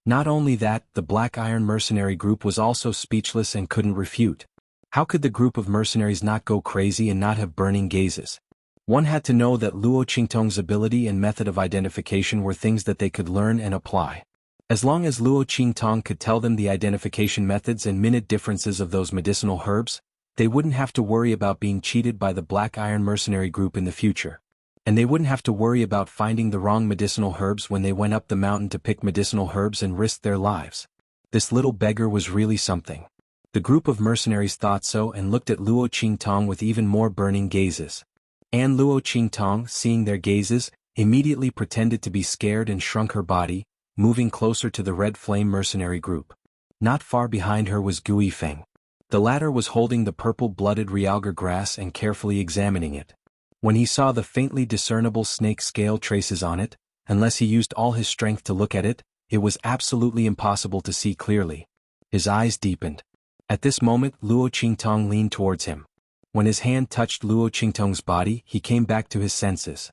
Not only that, the Black Iron mercenary group was also speechless and couldn't refute. How could the group of mercenaries not go crazy and not have burning gazes? One had to know that Luo Qingtong's ability and method of identification were things that they could learn and apply. As long as Luo Qingtong could tell them the identification methods and minute differences of those medicinal herbs, they wouldn't have to worry about being cheated by the Black Iron mercenary group in the future. And they wouldn't have to worry about finding the wrong medicinal herbs when they went up the mountain to pick medicinal herbs and risked their lives. This little beggar was really something. The group of mercenaries thought so and looked at Luo Qingtong with even more burning gazes. And Luo Qingtong, seeing their gazes, immediately pretended to be scared and shrunk her body, moving closer to the Red Flame mercenary group. Not far behind her was Gui Feng. The latter was holding the purple-blooded realgar grass and carefully examining it. When he saw the faintly discernible snake scale traces on it, unless he used all his strength to look at it, it was absolutely impossible to see clearly. His eyes deepened. At this moment, Luo Qingtong leaned towards him. When his hand touched Luo Qingtong's body, he came back to his senses.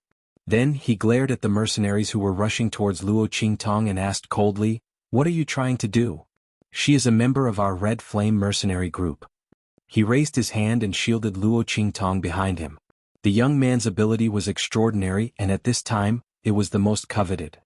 Then, he glared at the mercenaries who were rushing towards Luo Qingtong and asked coldly, "What are you trying to do?" "She is a member of our Red Flame mercenary group." He raised his hand and shielded Luo Qingtong behind him. The young man's ability was extraordinary and at this time, it was the most coveted.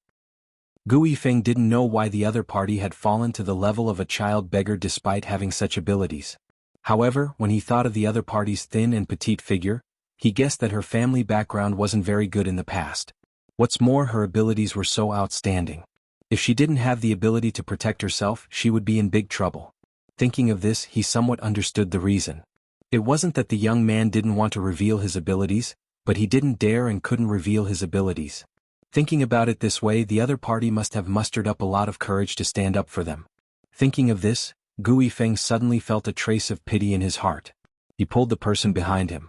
Gui Feng didn't know why the other party had fallen to the level of a child beggar despite having such abilities. However, when he thought of the other party's thin and petite figure, he guessed that her family background wasn't very good in the past. What's more, her abilities were so outstanding. If she didn't have the ability to protect herself, she would be in big trouble. Thinking of this, he somewhat understood the reason. It wasn't that the young man didn't want to reveal his abilities, but he didn't dare and couldn't reveal his abilities. Thinking about it this way, the other party must have mustered up a lot of courage to stand up for them. Thinking of this, Gu Yifeng suddenly felt a trace of pity in his heart. He pulled the person behind him.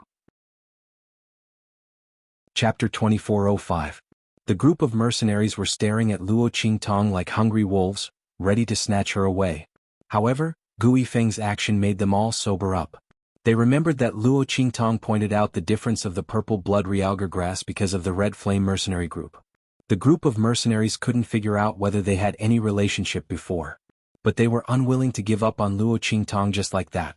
Chapter 2405. The group of mercenaries were staring at Luo Qingtong like hungry wolves, ready to snatch her away. However, Gu Yifeng's action made them all sober up. They remembered that Luo Qingtong pointed out the difference of the purple blood realgar grass because of the red flame mercenary group. The group of mercenaries couldn't figure out whether they had any relationship before. But they were unwilling to give up on Luo Qingtong just like that.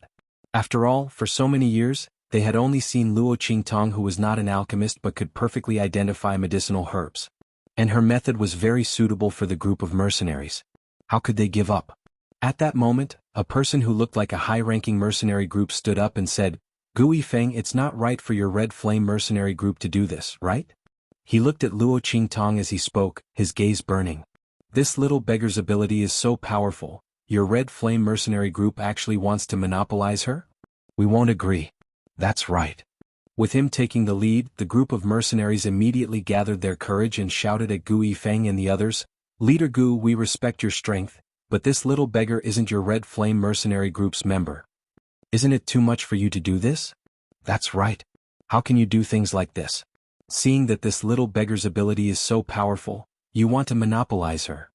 After all, for so many years, they had only seen Luo Qingtong, who was not an alchemist but could perfectly identify medicinal herbs. And her method was very suitable for the group of mercenaries. How could they give up? At that moment, a person who looked like a high-ranking mercenary group stood up and said, "Gu Yifeng, it's not right for your red flame mercenary group to do this, right?" He looked at Luo Qingtong as he spoke, his gaze burning. "This little beggar's ability is so powerful, your red flame mercenary group actually wants to monopolize her? We won't agree." "That's right." With him taking the lead, the group of mercenaries immediately gathered their courage and shouted at Gu Yifeng and the others, "Leader Gu, we respect your strength, but this little beggar isn't your red flame mercenary group's member. Isn't it too much for you to do this?" "That's right. How can you do things like this? Seeing that this little beggar's ability is so powerful, you want to monopolize her."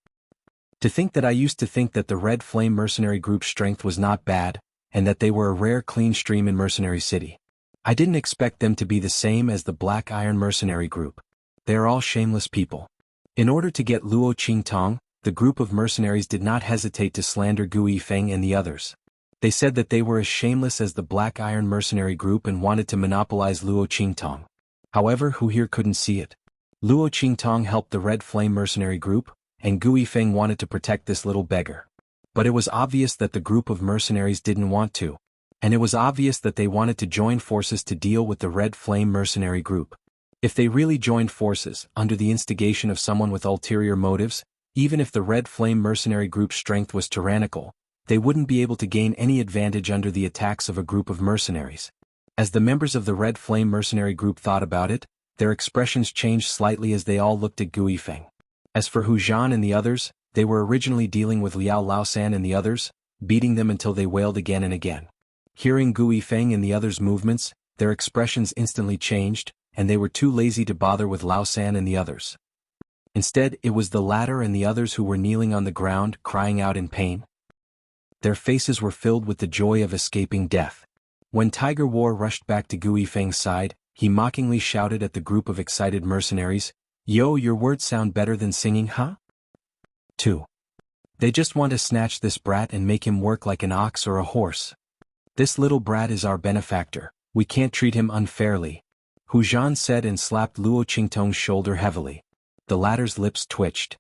"To think that I used to think that the red flame mercenary group's strength was not bad, and that they were a rare clean stream in Mercenary City. I didn't expect them to be the same as the Black Iron Mercenary Group. They are all shameless people." In order to get Luo Qingtong, the group of mercenaries did not hesitate to slander Gu Yifeng and the others. They said that they were as shameless as the Black Iron Mercenary Group and wanted to monopolize Luo Qingtong. However, who here couldn't see it? Luo Qingtong helped the Red Flame Mercenary Group, and Gu Yifeng wanted to protect this little beggar. But it was obvious that the group of mercenaries didn't want to. And it was obvious that they wanted to join forces to deal with the Red Flame Mercenary Group. If they really joined forces, under the instigation of someone with ulterior motives, even if the Red Flame Mercenary Group's strength was tyrannical, they wouldn't be able to gain any advantage under the attacks of a group of mercenaries. As the members of the Red Flame Mercenary Group thought about it, their expressions changed slightly as they all looked at Gu Yifeng. As for Hu Zhan and the others, they were originally dealing with Liao Laosan and the others, beating them until they wailed again and again. Hearing Gu Yifeng and the others' movements, their expressions instantly changed, and they were too lazy to bother with Laosan and the others. Instead, it was the latter and the others who were kneeling on the ground, crying out in pain. Their faces were filled with the joy of escaping death. When Tiger War rushed back to Gu Yifeng's side, he mockingly shouted at the group of excited mercenaries, "Yo, your words sound better than singing, huh? 2. They just want to snatch this brat and make him work like an ox or a horse. This little brat is our benefactor, we can't treat him unfairly," Hu Zhan said and slapped Luo Qingtong's shoulder heavily. The latter's lips twitched.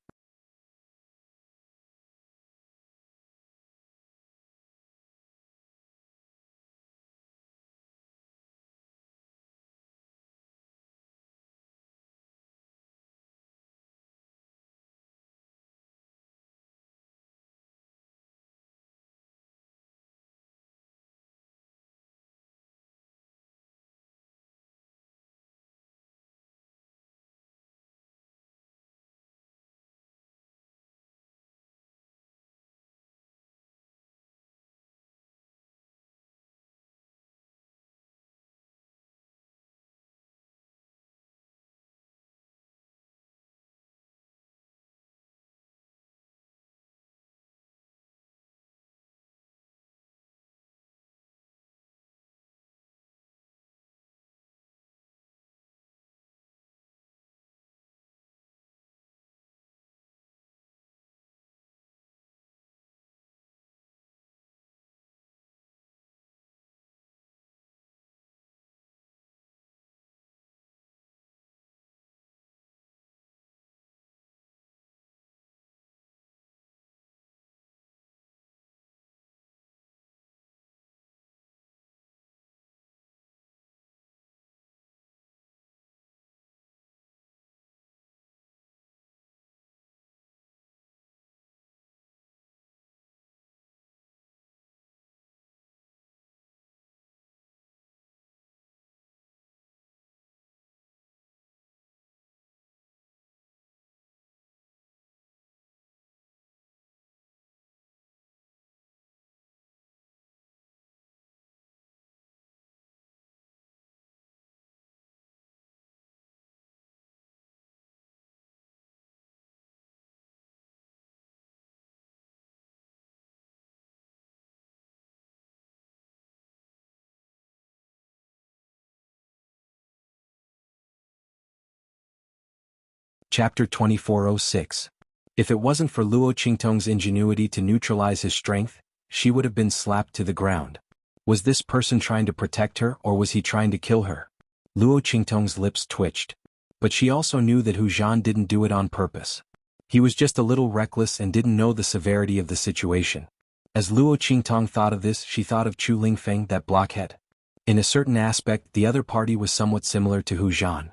Chapter 2406. If it wasn't for Luo Qingtong's ingenuity to neutralize his strength, she would have been slapped to the ground. Was this person trying to protect her or was he trying to kill her? Luo Qingtong's lips twitched. But she also knew that Hu Zhan didn't do it on purpose. He was just a little reckless and didn't know the severity of the situation. As Luo Qingtong thought of this, she thought of Chu Lingfeng, that blockhead. In a certain aspect, the other party was somewhat similar to Hu Zhan.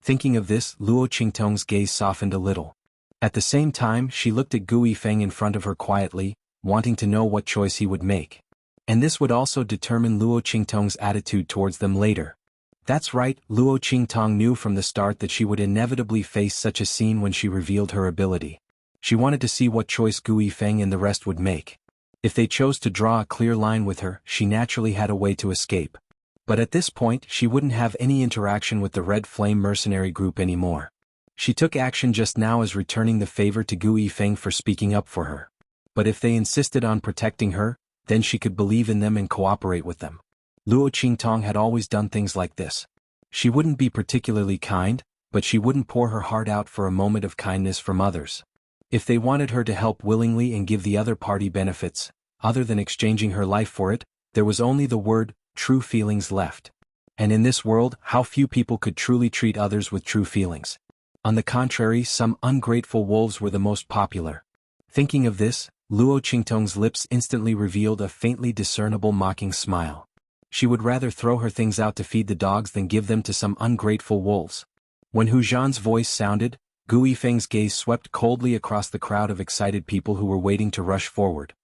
Thinking of this, Luo Qingtong's gaze softened a little. At the same time, she looked at Gu Yifeng in front of her quietly, wanting to know what choice he would make. And this would also determine Luo Qingtong's attitude towards them later. That's right, Luo Qingtong knew from the start that she would inevitably face such a scene when she revealed her ability. She wanted to see what choice Gu Yifeng and the rest would make. If they chose to draw a clear line with her, she naturally had a way to escape. But at this point, she wouldn't have any interaction with the Red Flame mercenary group anymore. She took action just now as returning the favor to Gu Yifeng for speaking up for her. But if they insisted on protecting her, then she could believe in them and cooperate with them. Luo Qingtong had always done things like this. She wouldn't be particularly kind, but she wouldn't pour her heart out for a moment of kindness from others. If they wanted her to help willingly and give the other party benefits, other than exchanging her life for it, there was only the word, true feelings left. And in this world, how few people could truly treat others with true feelings. On the contrary, some ungrateful wolves were the most popular. Thinking of this, Luo Qingtong's lips instantly revealed a faintly discernible mocking smile. She would rather throw her things out to feed the dogs than give them to some ungrateful wolves. When Hu Zhan's voice sounded, Gu Yifeng's gaze swept coldly across the crowd of excited people who were waiting to rush forward.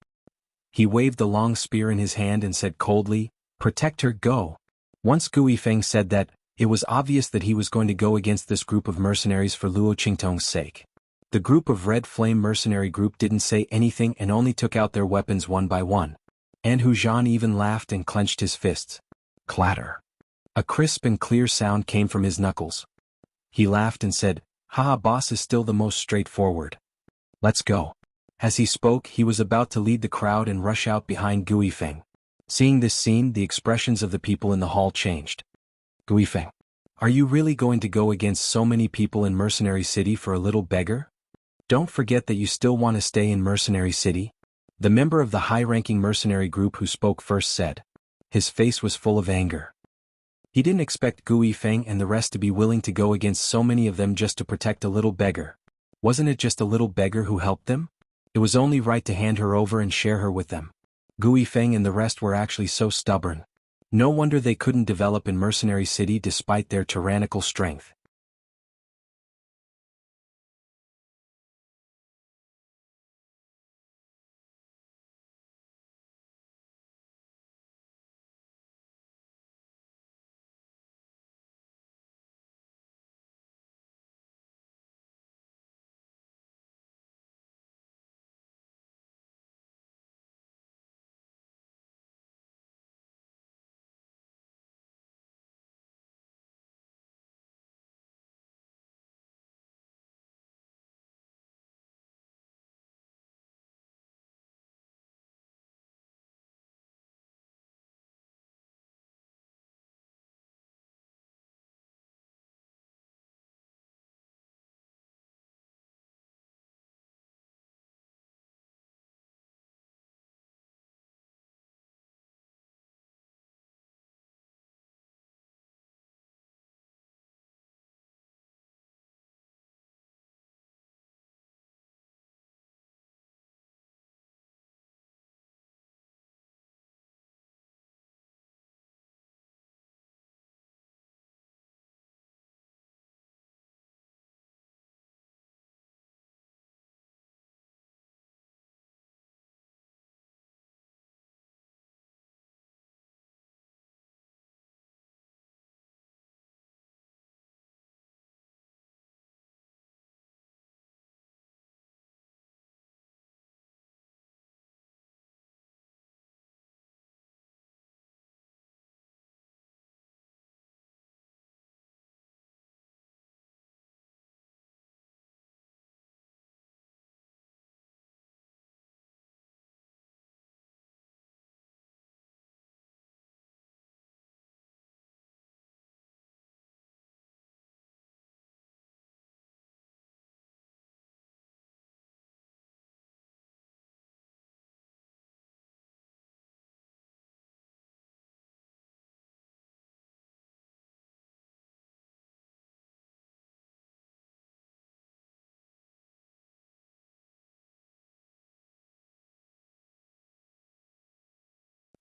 He waved the long spear in his hand and said coldly, "Protect her, go." Once Gu Yifeng said that, it was obvious that he was going to go against this group of mercenaries for Luo Qingtong's sake. The group of Red Flame mercenary group didn't say anything and only took out their weapons one by one. And Hu Zhan even laughed and clenched his fists. Clatter. A crisp and clear sound came from his knuckles. He laughed and said, "Haha, boss is still the most straightforward. Let's go." As he spoke, he was about to lead the crowd and rush out behind Gu Yifeng. Seeing this scene, the expressions of the people in the hall changed. Gu Yifeng, are you really going to go against so many people in Mercenary City for a little beggar? Don't forget that you still want to stay in Mercenary City. The member of the high-ranking mercenary group who spoke first said. His face was full of anger. He didn't expect Gu Yifeng and the rest to be willing to go against so many of them just to protect a little beggar. Wasn't it just a little beggar who helped them? It was only right to hand her over and share her with them. Gu Yifeng and the rest were actually so stubborn. No wonder they couldn't develop in Mercenary City despite their tyrannical strength.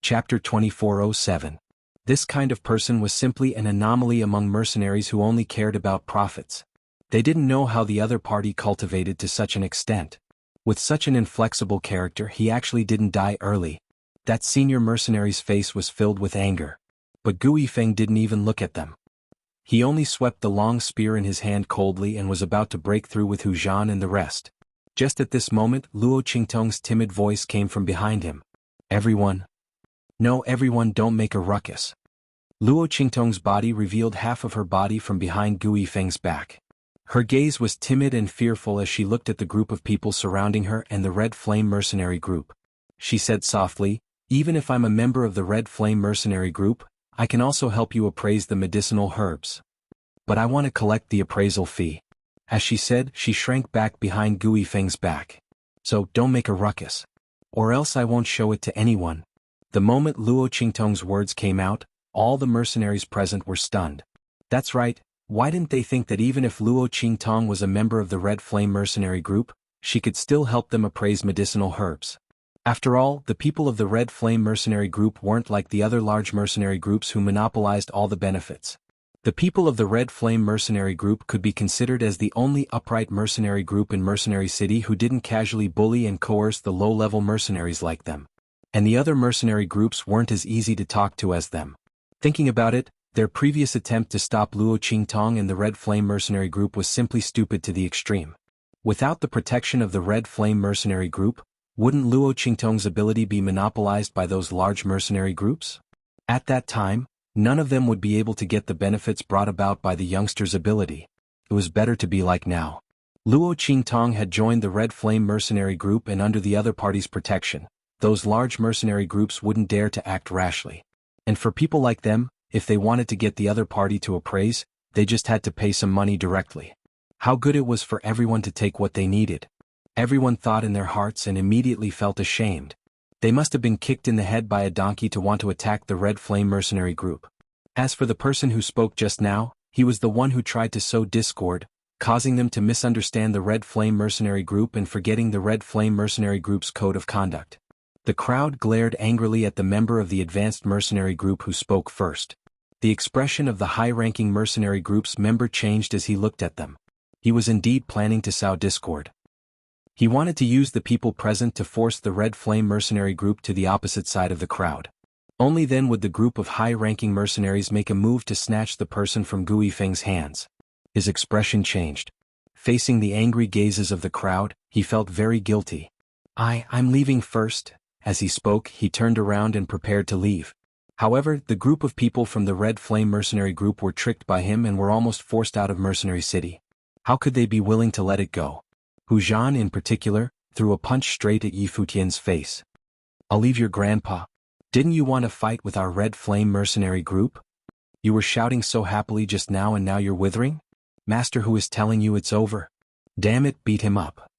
Chapter 2407. This kind of person was simply an anomaly among mercenaries who only cared about profits. They didn't know how the other party cultivated to such an extent. With such an inflexible character, he actually didn't die early. That senior mercenary's face was filled with anger. But Gu Yifeng didn't even look at them. He only swept the long spear in his hand coldly and was about to break through with Hu Zhan and the rest. Just at this moment, Luo Qingtong's timid voice came from behind him. Everyone. No, everyone, don't make a ruckus. Luo Qingtong's body revealed half of her body from behind Gu Yifeng's back. Her gaze was timid and fearful as she looked at the group of people surrounding her and the Red Flame mercenary group. She said softly, "Even if I'm a member of the Red Flame mercenary group, I can also help you appraise the medicinal herbs. But I want to collect the appraisal fee." As she said, she shrank back behind Gu Yifeng's back. "So, don't make a ruckus. Or else I won't show it to anyone." The moment Luo Qingtong's words came out, all the mercenaries present were stunned. That's right, why didn't they think that even if Luo Qingtong was a member of the Red Flame mercenary group, she could still help them appraise medicinal herbs? After all, the people of the Red Flame mercenary group weren't like the other large mercenary groups who monopolized all the benefits. The people of the Red Flame mercenary group could be considered as the only upright mercenary group in Mercenary City who didn't casually bully and coerce the low-level mercenaries like them. And the other mercenary groups weren't as easy to talk to as them. Thinking about it, their previous attempt to stop Luo Qingtong and the Red Flame mercenary group was simply stupid to the extreme. Without the protection of the Red Flame mercenary group, wouldn't Luo Qingtong's ability be monopolized by those large mercenary groups? At that time, none of them would be able to get the benefits brought about by the youngster's ability. It was better to be like now. Luo Qingtong had joined the Red Flame mercenary group, and under the other party's protection, those large mercenary groups wouldn't dare to act rashly. And for people like them, if they wanted to get the other party to appraise, they just had to pay some money directly. How good it was for everyone to take what they needed. Everyone thought in their hearts and immediately felt ashamed. They must have been kicked in the head by a donkey to want to attack the Red Flame mercenary group. As for the person who spoke just now, he was the one who tried to sow discord, causing them to misunderstand the Red Flame mercenary group and forgetting the Red Flame mercenary group's code of conduct. The crowd glared angrily at the member of the advanced mercenary group who spoke first. The expression of the high-ranking mercenary group's member changed as he looked at them. He was indeed planning to sow discord. He wanted to use the people present to force the Red Flame mercenary group to the opposite side of the crowd. Only then would the group of high-ranking mercenaries make a move to snatch the person from Gu Yifeng's hands. His expression changed. Facing the angry gazes of the crowd, he felt very guilty. I'm leaving first." As he spoke, he turned around and prepared to leave. However, the group of people from the Red Flame mercenary group were tricked by him and were almost forced out of Mercenary City. How could they be willing to let it go? Hu Zhan, in particular, threw a punch straight at Yi Futian's face. "I'll leave your grandpa. Didn't you want to fight with our Red Flame mercenary group? You were shouting so happily just now and now you're withering? Master who is telling you it's over? Damn it, beat him up."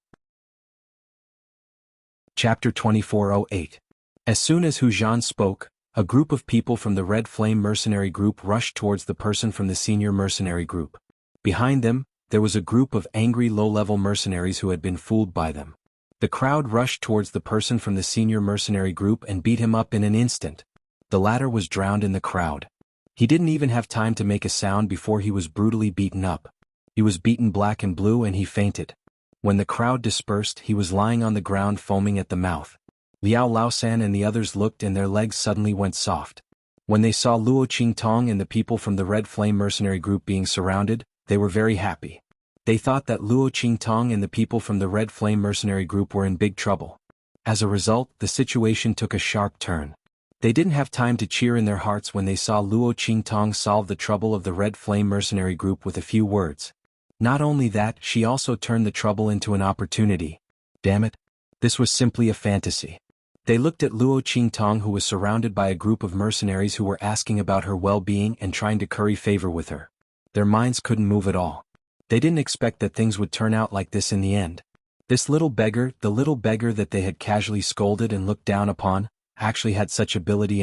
Chapter 2408. As soon as Hu Zhan spoke, a group of people from the Red Flame mercenary group rushed towards the person from the senior mercenary group. Behind them, there was a group of angry low-level mercenaries who had been fooled by them. The crowd rushed towards the person from the senior mercenary group and beat him up in an instant. The latter was drowned in the crowd. He didn't even have time to make a sound before he was brutally beaten up. He was beaten black and blue and he fainted. When the crowd dispersed, he was lying on the ground foaming at the mouth. Liao Laosan and the others looked and their legs suddenly went soft. When they saw Luo Qingtong and the people from the Red Flame mercenary group being surrounded, they were very happy. They thought that Luo Qingtong and the people from the Red Flame mercenary group were in big trouble. As a result, the situation took a sharp turn. They didn't have time to cheer in their hearts when they saw Luo Qingtong solve the trouble of the Red Flame mercenary group with a few words. Not only that, she also turned the trouble into an opportunity. Damn it. This was simply a fantasy. They looked at Luo Qingtong, who was surrounded by a group of mercenaries who were asking about her well-being and trying to curry favor with her. Their minds couldn't move at all. They didn't expect that things would turn out like this in the end. This little beggar, the little beggar that they had casually scolded and looked down upon, actually had such ability.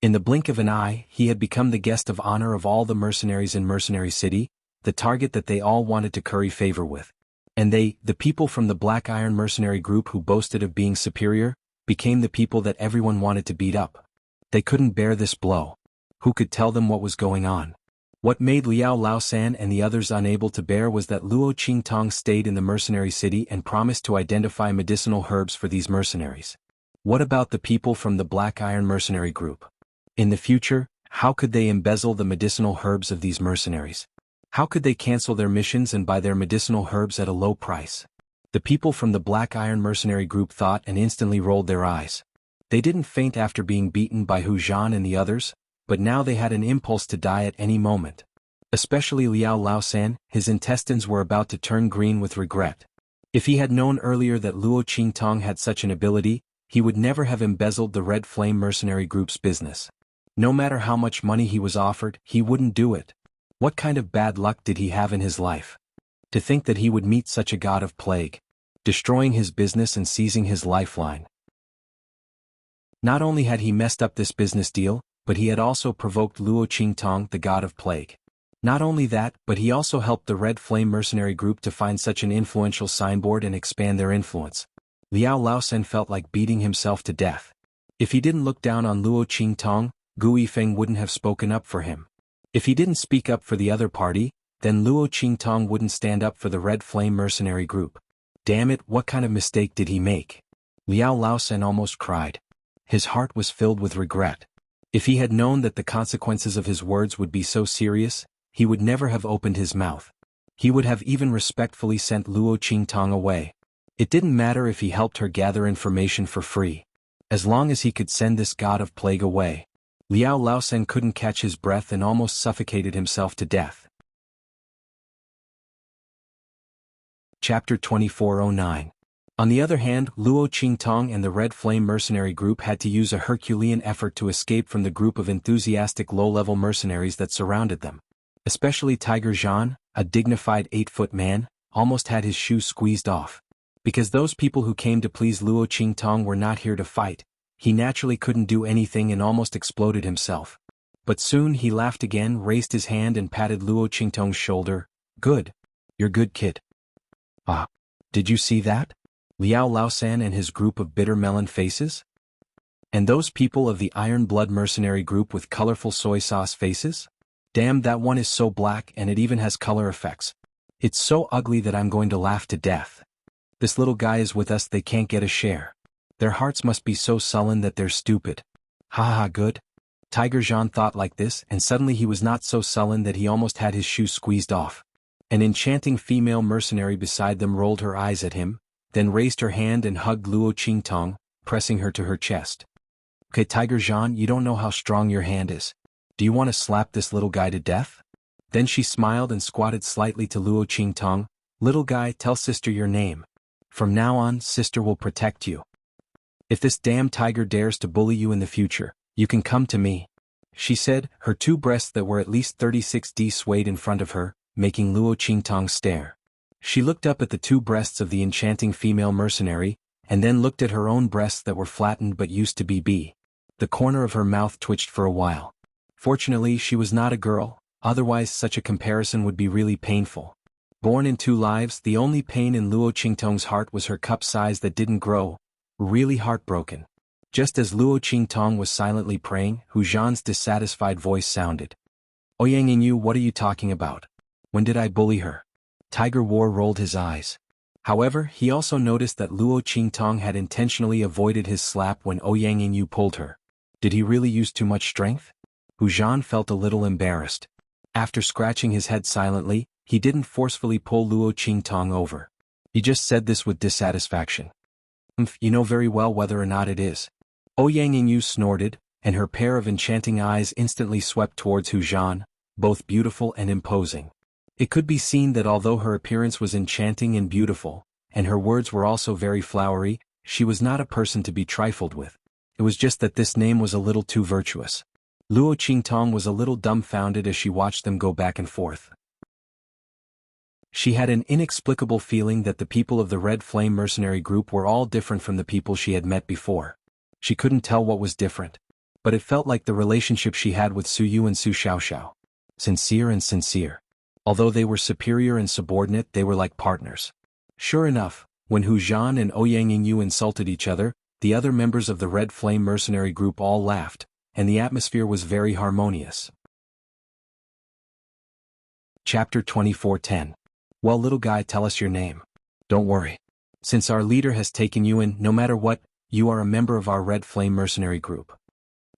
In the blink of an eye, he had become the guest of honor of all the mercenaries in Mercenary City, the target that they all wanted to curry favor with. And they, the people from the Black Iron mercenary group who boasted of being superior, became the people that everyone wanted to beat up. They couldn't bear this blow. Who could tell them what was going on? What made Liao Laosan and the others unable to bear was that Luo Qingtong stayed in the mercenary city and promised to identify medicinal herbs for these mercenaries. What about the people from the Black Iron mercenary group? In the future, how could they embezzle the medicinal herbs of these mercenaries? How could they cancel their missions and buy their medicinal herbs at a low price? The people from the Black Iron mercenary group thought and instantly rolled their eyes. They didn't faint after being beaten by Hu Zhan and the others, but now they had an impulse to die at any moment. Especially Liao Laosan, his intestines were about to turn green with regret. If he had known earlier that Luo Qingtong had such an ability, he would never have embezzled the Red Flame mercenary group's business. No matter how much money he was offered, he wouldn't do it. What kind of bad luck did he have in his life? To think that he would meet such a god of plague, destroying his business and seizing his lifeline. Not only had he messed up this business deal, but he had also provoked Luo Qingtong, the god of plague. Not only that, but he also helped the Red Flame mercenary group to find such an influential signboard and expand their influence. Liao Laosan felt like beating himself to death. If he didn't look down on Luo Qingtong, Gu Yifeng wouldn't have spoken up for him. If he didn't speak up for the other party, then Luo Qingtong wouldn't stand up for the Red Flame mercenary group. Damn it, what kind of mistake did he make? Liao Laosan almost cried. His heart was filled with regret. If he had known that the consequences of his words would be so serious, he would never have opened his mouth. He would have even respectfully sent Luo Qingtong away. It didn't matter if he helped her gather information for free. As long as he could send this god of plague away. Liao Laosan couldn't catch his breath and almost suffocated himself to death. Chapter 2409. On the other hand, Luo Qingtong and the Red Flame mercenary group had to use a Herculean effort to escape from the group of enthusiastic low-level mercenaries that surrounded them. Especially Tiger Zhan, a dignified 8-foot man, almost had his shoes squeezed off. Because those people who came to please Luo Qingtong were not here to fight, he naturally couldn't do anything and almost exploded himself. But soon he laughed again, raised his hand and patted Luo Qingtong's shoulder. Good. You're good, kid. Ah. Did you see that? Liao Laosan and his group of bitter melon faces? And those people of the Iron Blood mercenary group with colorful soy sauce faces? Damn, that one is so black and it even has color effects. It's so ugly that I'm going to laugh to death. This little guy is with us, they can't get a share. Their hearts must be so sullen that they're stupid. Ha ha, good. Tiger Zhan thought like this, and suddenly he was not so sullen that he almost had his shoe squeezed off. An enchanting female mercenary beside them rolled her eyes at him, then raised her hand and hugged Luo Qingtong, pressing her to her chest. Okay, Tiger Zhan, you don't know how strong your hand is. Do you want to slap this little guy to death? Then she smiled and squatted slightly to Luo Qingtong. Little guy, tell sister your name. From now on, sister will protect you. If this damn tiger dares to bully you in the future, you can come to me. She said, her two breasts that were at least 36D swayed in front of her, making Luo Qingtong stare. She looked up at the two breasts of the enchanting female mercenary, and then looked at her own breasts that were flattened but used to be B. The corner of her mouth twitched for a while. Fortunately, she was not a girl, otherwise such a comparison would be really painful. Born in two lives, the only pain in Luo Qingtong's heart was her cup size that didn't grow. Really heartbroken. Just as Luo Qingtong was silently praying, Hu Zhan's dissatisfied voice sounded. Ouyang Yingyu, what are you talking about? When did I bully her? Tiger War rolled his eyes. However, he also noticed that Luo Qingtong had intentionally avoided his slap when Ouyang Yingyu pulled her. Did he really use too much strength? Hu Zhan felt a little embarrassed. After scratching his head silently, he didn't forcefully pull Luo Qingtong over. He just said this with dissatisfaction. You know very well whether or not it is. Ouyang Yingyu snorted, and her pair of enchanting eyes instantly swept towards Hu Zhan, both beautiful and imposing. It could be seen that although her appearance was enchanting and beautiful, and her words were also very flowery, she was not a person to be trifled with. It was just that this name was a little too virtuous. Luo Qingtong was a little dumbfounded as she watched them go back and forth. She had an inexplicable feeling that the people of the Red Flame mercenary group were all different from the people she had met before. She couldn't tell what was different. But it felt like the relationship she had with Su Yu and Su Xiaoxiao. Sincere and sincere. Although they were superior and subordinate, they were like partners. Sure enough, when Hu Zhan and Ouyang Yingyu insulted each other, the other members of the Red Flame mercenary group all laughed, and the atmosphere was very harmonious. Chapter 24:10. Well, little guy, tell us your name. Don't worry. Since our leader has taken you in, no matter what, you are a member of our Red Flame mercenary group.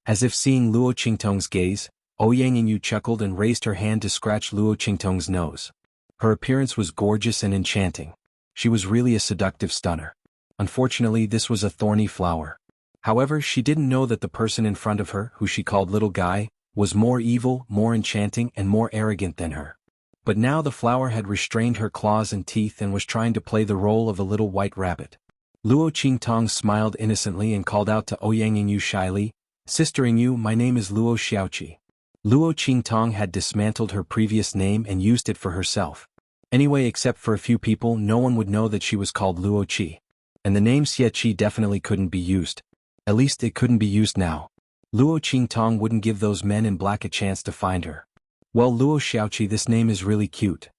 As if seeing Luo Qingtong's gaze, Ouyang Yingyu chuckled and raised her hand to scratch Luo Qingtong's nose. Her appearance was gorgeous and enchanting. She was really a seductive stunner. Unfortunately, this was a thorny flower. However, she didn't know that the person in front of her, who she called little guy, was more evil, more enchanting, and more arrogant than her. But now the flower had restrained her claws and teeth and was trying to play the role of a little white rabbit. Luo Qingtong smiled innocently and called out to Ouyang Yingyu shyly, "Sister Yingyu, my name is Luo Xiaoqi." Luo Qingtong had dismantled her previous name and used it for herself. Anyway, except for a few people, no one would know that she was called Luo Qi. And the name Xie definitely couldn't be used. At least it couldn't be used now. Luo Qingtong wouldn't give those men in black a chance to find her. "Well, Luo Xiaoqi, this name is really cute,"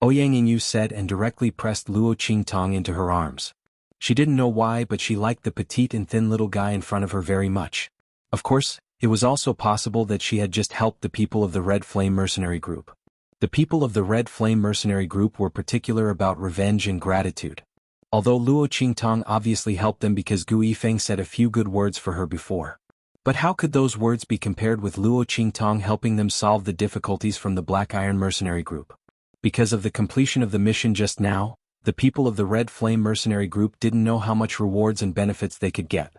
Ouyang Yingyu said and directly pressed Luo Qingtong into her arms. She didn't know why, but she liked the petite and thin little guy in front of her very much. Of course, it was also possible that she had just helped the people of the Red Flame mercenary group. The people of the Red Flame mercenary group were particular about revenge and gratitude. Although Luo Qingtong obviously helped them because Gu Yifeng said a few good words for her before. But how could those words be compared with Luo Qingtong helping them solve the difficulties from the Black Iron mercenary group? Because of the completion of the mission just now, the people of the Red Flame mercenary group didn't know how much rewards and benefits they could get.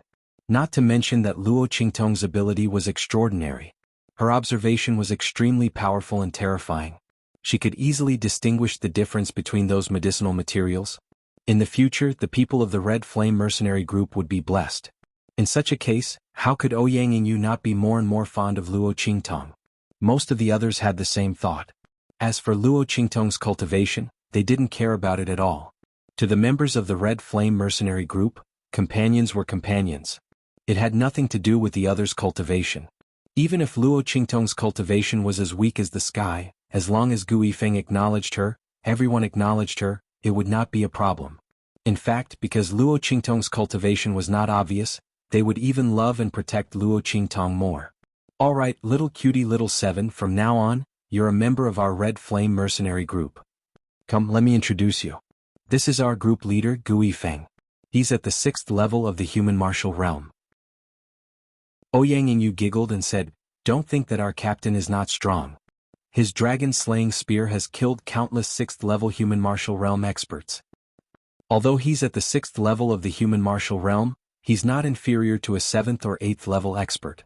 Not to mention that Luo Qingtong's ability was extraordinary. Her observation was extremely powerful and terrifying. She could easily distinguish the difference between those medicinal materials. In the future, the people of the Red Flame mercenary group would be blessed. In such a case, how could Ouyang Yingyu not be more and more fond of Luo Qingtong? Most of the others had the same thought. As for Luo Qingtong's cultivation, they didn't care about it at all. To the members of the Red Flame mercenary group, companions were companions. It had nothing to do with the others' cultivation. Even if Luo Qingtong's cultivation was as weak as the sky, as long as Gu Yifeng acknowledged her, everyone acknowledged her, it would not be a problem. In fact, because Luo Qingtong's cultivation was not obvious, they would even love and protect Luo Qingtong more. "Alright, little cutie little 7, from now on, you're a member of our Red Flame mercenary group. Come, let me introduce you. This is our group leader, Gu Yifeng. He's at the 6th level of the human martial realm." Ouyang Yingyu giggled and said, "Don't think that our captain is not strong. His dragon-slaying spear has killed countless 6th-level human martial realm experts. Although he's at the 6th level of the human martial realm, he's not inferior to a 7th or 8th level expert.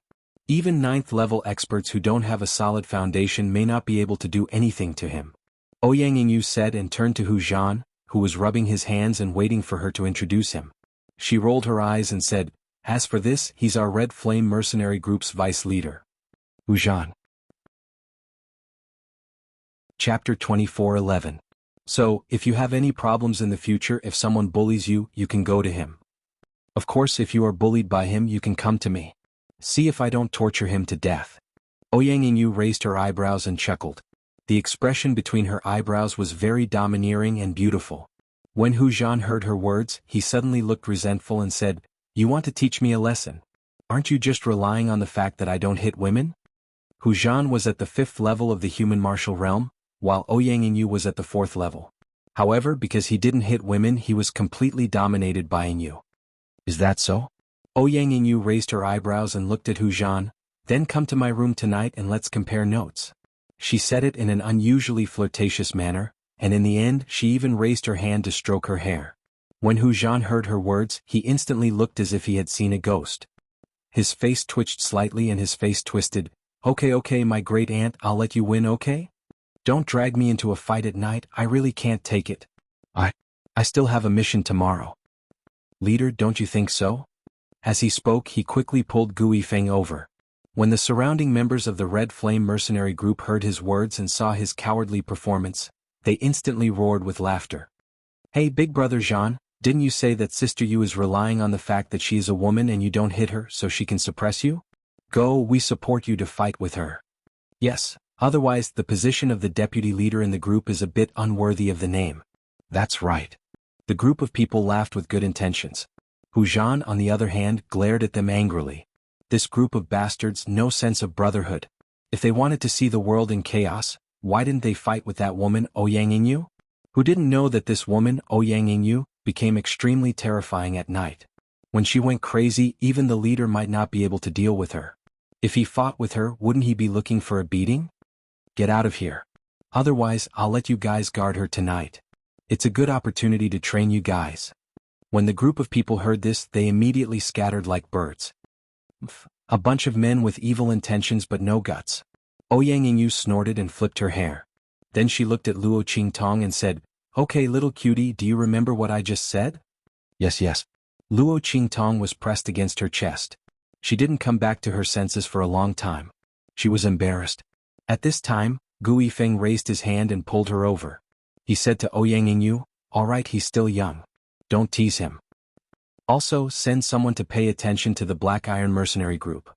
Even 9th level experts who don't have a solid foundation may not be able to do anything to him." Ouyang Yingyu said and turned to Hu Zhan, who was rubbing his hands and waiting for her to introduce him. She rolled her eyes and said, "As for this, he's our Red Flame mercenary group's vice leader. Hu Zhan." Chapter 24:11. So, if you have any problems in the future, if someone bullies you, you can go to him. Of course, if you are bullied by him, you can come to me. See if I don't torture him to death. Ouyang Yingyu raised her eyebrows and chuckled. The expression between her eyebrows was very domineering and beautiful. When Hu Zhan heard her words, he suddenly looked resentful and said, "You want to teach me a lesson? Aren't you just relying on the fact that I don't hit women?" Hu Zhan was at the 5th level of the human martial realm, while Ouyang Yingyu was at the 4th level. However, because he didn't hit women, he was completely dominated by Yingyu. "Is that so?" Ouyang Yingyu raised her eyebrows and looked at Hu Zhan. "Then come to my room tonight and let's compare notes." She said it in an unusually flirtatious manner, and in the end she even raised her hand to stroke her hair. When Hu Zhan heard her words, he instantly looked as if he had seen a ghost. His face twitched slightly and his face twisted. Okay, my great aunt, I'll let you win, okay? Don't drag me into a fight at night, I really can't take it. I still have a mission tomorrow." "Leader, don't you think so?" As he spoke, he quickly pulled Gu Yifeng over. When the surrounding members of the Red Flame mercenary group heard his words and saw his cowardly performance, they instantly roared with laughter. "Hey, big brother Zhan, didn't you say that Sister Yu is relying on the fact that she is a woman and you don't hit her so she can suppress you? Go, we support you to fight with her." "Yes. Otherwise, the position of the deputy leader in the group is a bit unworthy of the name." "That's right." The group of people laughed with good intentions. Hu Zhan, on the other hand, glared at them angrily. This group of bastards, no sense of brotherhood. If they wanted to see the world in chaos, why didn't they fight with that woman, Ouyang Yingyu? Who didn't know that this woman, Ouyang Yingyu, became extremely terrifying at night. When she went crazy, even the leader might not be able to deal with her. If he fought with her, wouldn't he be looking for a beating? Get out of here. Otherwise, I'll let you guys guard her tonight. It's a good opportunity to train you guys. When the group of people heard this, they immediately scattered like birds. A bunch of men with evil intentions but no guts. Ouyang Yingyu snorted and flipped her hair. Then she looked at Luo Qingtong and said, "Okay, little cutie, do you remember what I just said?" Yes. Luo Qingtong was pressed against her chest. She didn't come back to her senses for a long time. She was embarrassed. At this time, Gu Yifeng raised his hand and pulled her over. He said to Ouyang Yingyu, "All right, he's still young. Don't tease him. Also, send someone to pay attention to the Black Iron mercenary group.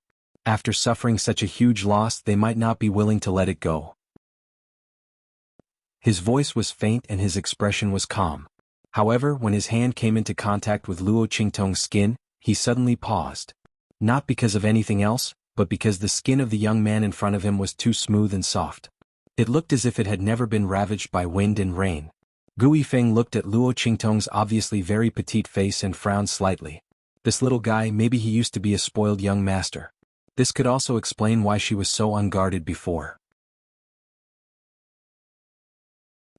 After suffering such a huge loss, they might not be willing to let it go." His voice was faint and his expression was calm. However, when his hand came into contact with Luo Qingtong's skin, he suddenly paused. Not because of anything else, but because the skin of the young man in front of him was too smooth and soft. It looked as if it had never been ravaged by wind and rain. Gu Yifeng looked at Luo Qingtong's obviously very petite face and frowned slightly. This little guy, maybe he used to be a spoiled young master. This could also explain why she was so unguarded before.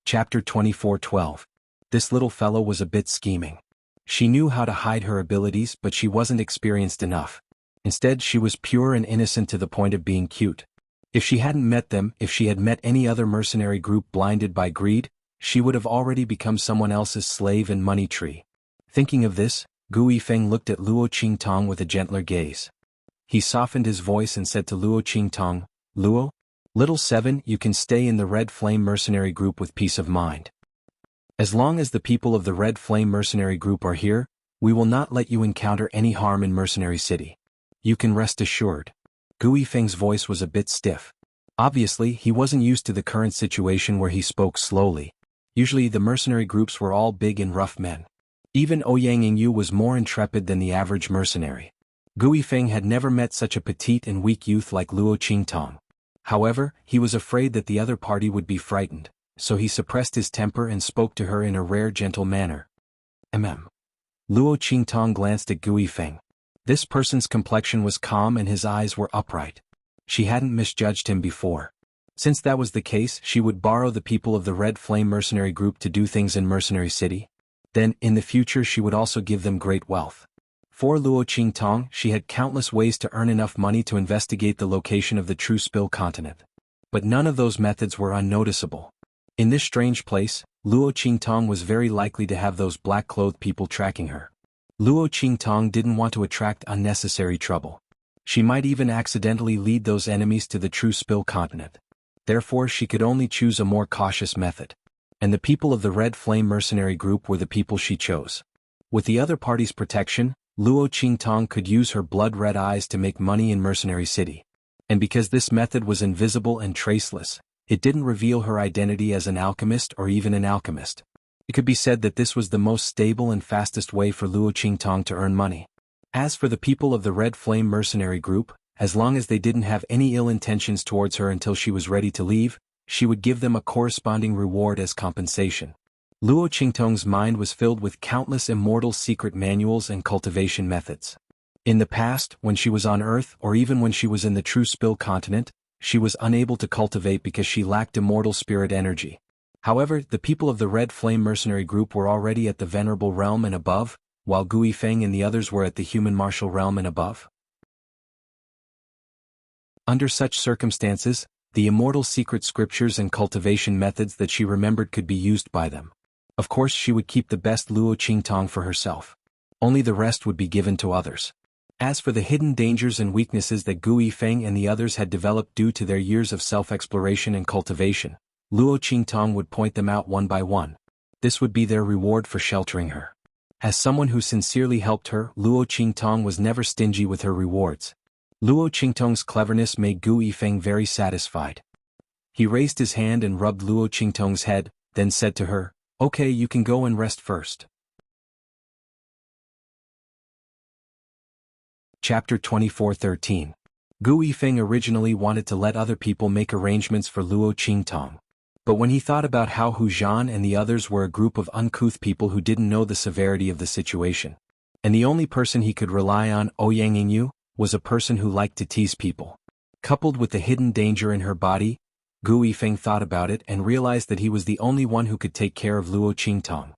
Chapter 24:12. This little fellow was a bit scheming. She knew how to hide her abilities, but she wasn't experienced enough. Instead, she was pure and innocent to the point of being cute. If she hadn't met them, if she had met any other mercenary group blinded by greed, she would have already become someone else's slave and money tree. Thinking of this, Gu Yifeng looked at Luo Qingtong with a gentler gaze. He softened his voice and said to Luo Qingtong, "Luo, little seven, you can stay in the Red Flame mercenary group with peace of mind. As long as the people of the Red Flame mercenary group are here, we will not let you encounter any harm in Mercenary City. You can rest assured." Gu Yifeng's voice was a bit stiff. Obviously, he wasn't used to the current situation where he spoke slowly. Usually the mercenary groups were all big and rough men. Even Ouyang Yingyu was more intrepid than the average mercenary. Gu Yifeng had never met such a petite and weak youth like Luo Qingtong. However, he was afraid that the other party would be frightened, so he suppressed his temper and spoke to her in a rare gentle manner. Luo Qingtong glanced at Gu Yifeng. This person's complexion was calm and his eyes were upright. She hadn't misjudged him before. Since that was the case, she would borrow the people of the Red Flame mercenary group to do things in Mercenary City. Then, in the future, she would also give them great wealth. For Luo Qingtong, she had countless ways to earn enough money to investigate the location of the true Spill continent. But none of those methods were unnoticeable. In this strange place, Luo Qingtong was very likely to have those black-clothed people tracking her. Luo Qingtong didn't want to attract unnecessary trouble. She might even accidentally lead those enemies to the true Spill continent. Therefore, she could only choose a more cautious method. And the people of the Red Flame mercenary group were the people she chose. With the other party's protection, Luo Qingtong could use her blood-red eyes to make money in Mercenary City. And because this method was invisible and traceless, it didn't reveal her identity as an alchemist or even an alchemist. It could be said that this was the most stable and fastest way for Luo Qingtong to earn money. As for the people of the Red Flame mercenary group, as long as they didn't have any ill intentions towards her until she was ready to leave, she would give them a corresponding reward as compensation. Luo Qingtong's mind was filled with countless immortal secret manuals and cultivation methods. In the past, when she was on Earth or even when she was in the true Spill continent, she was unable to cultivate because she lacked immortal spirit energy. However, the people of the Red Flame mercenary group were already at the Venerable realm and above, while Gu Yifeng and the others were at the human martial realm and above. Under such circumstances, the immortal secret scriptures and cultivation methods that she remembered could be used by them. Of course, she would keep the best Luo Qingtong for herself. Only the rest would be given to others. As for the hidden dangers and weaknesses that Gu Yifeng and the others had developed due to their years of self-exploration and cultivation, Luo Qingtong would point them out one by one. This would be their reward for sheltering her. As someone who sincerely helped her, Luo Qingtong was never stingy with her rewards. Luo Qingtong's cleverness made Gu Yifeng very satisfied. He raised his hand and rubbed Luo Qingtong's head, then said to her, "Okay, you can go and rest first." Chapter 24:13. Gu Yifeng originally wanted to let other people make arrangements for Luo Qingtong. But when he thought about how Hu Zhan and the others were a group of uncouth people who didn't know the severity of the situation, and the only person he could rely on, Ouyang Yingyu, was a person who liked to tease people. Coupled with the hidden danger in her body, Gu Yifeng thought about it and realized that he was the only one who could take care of Luo Qingtong.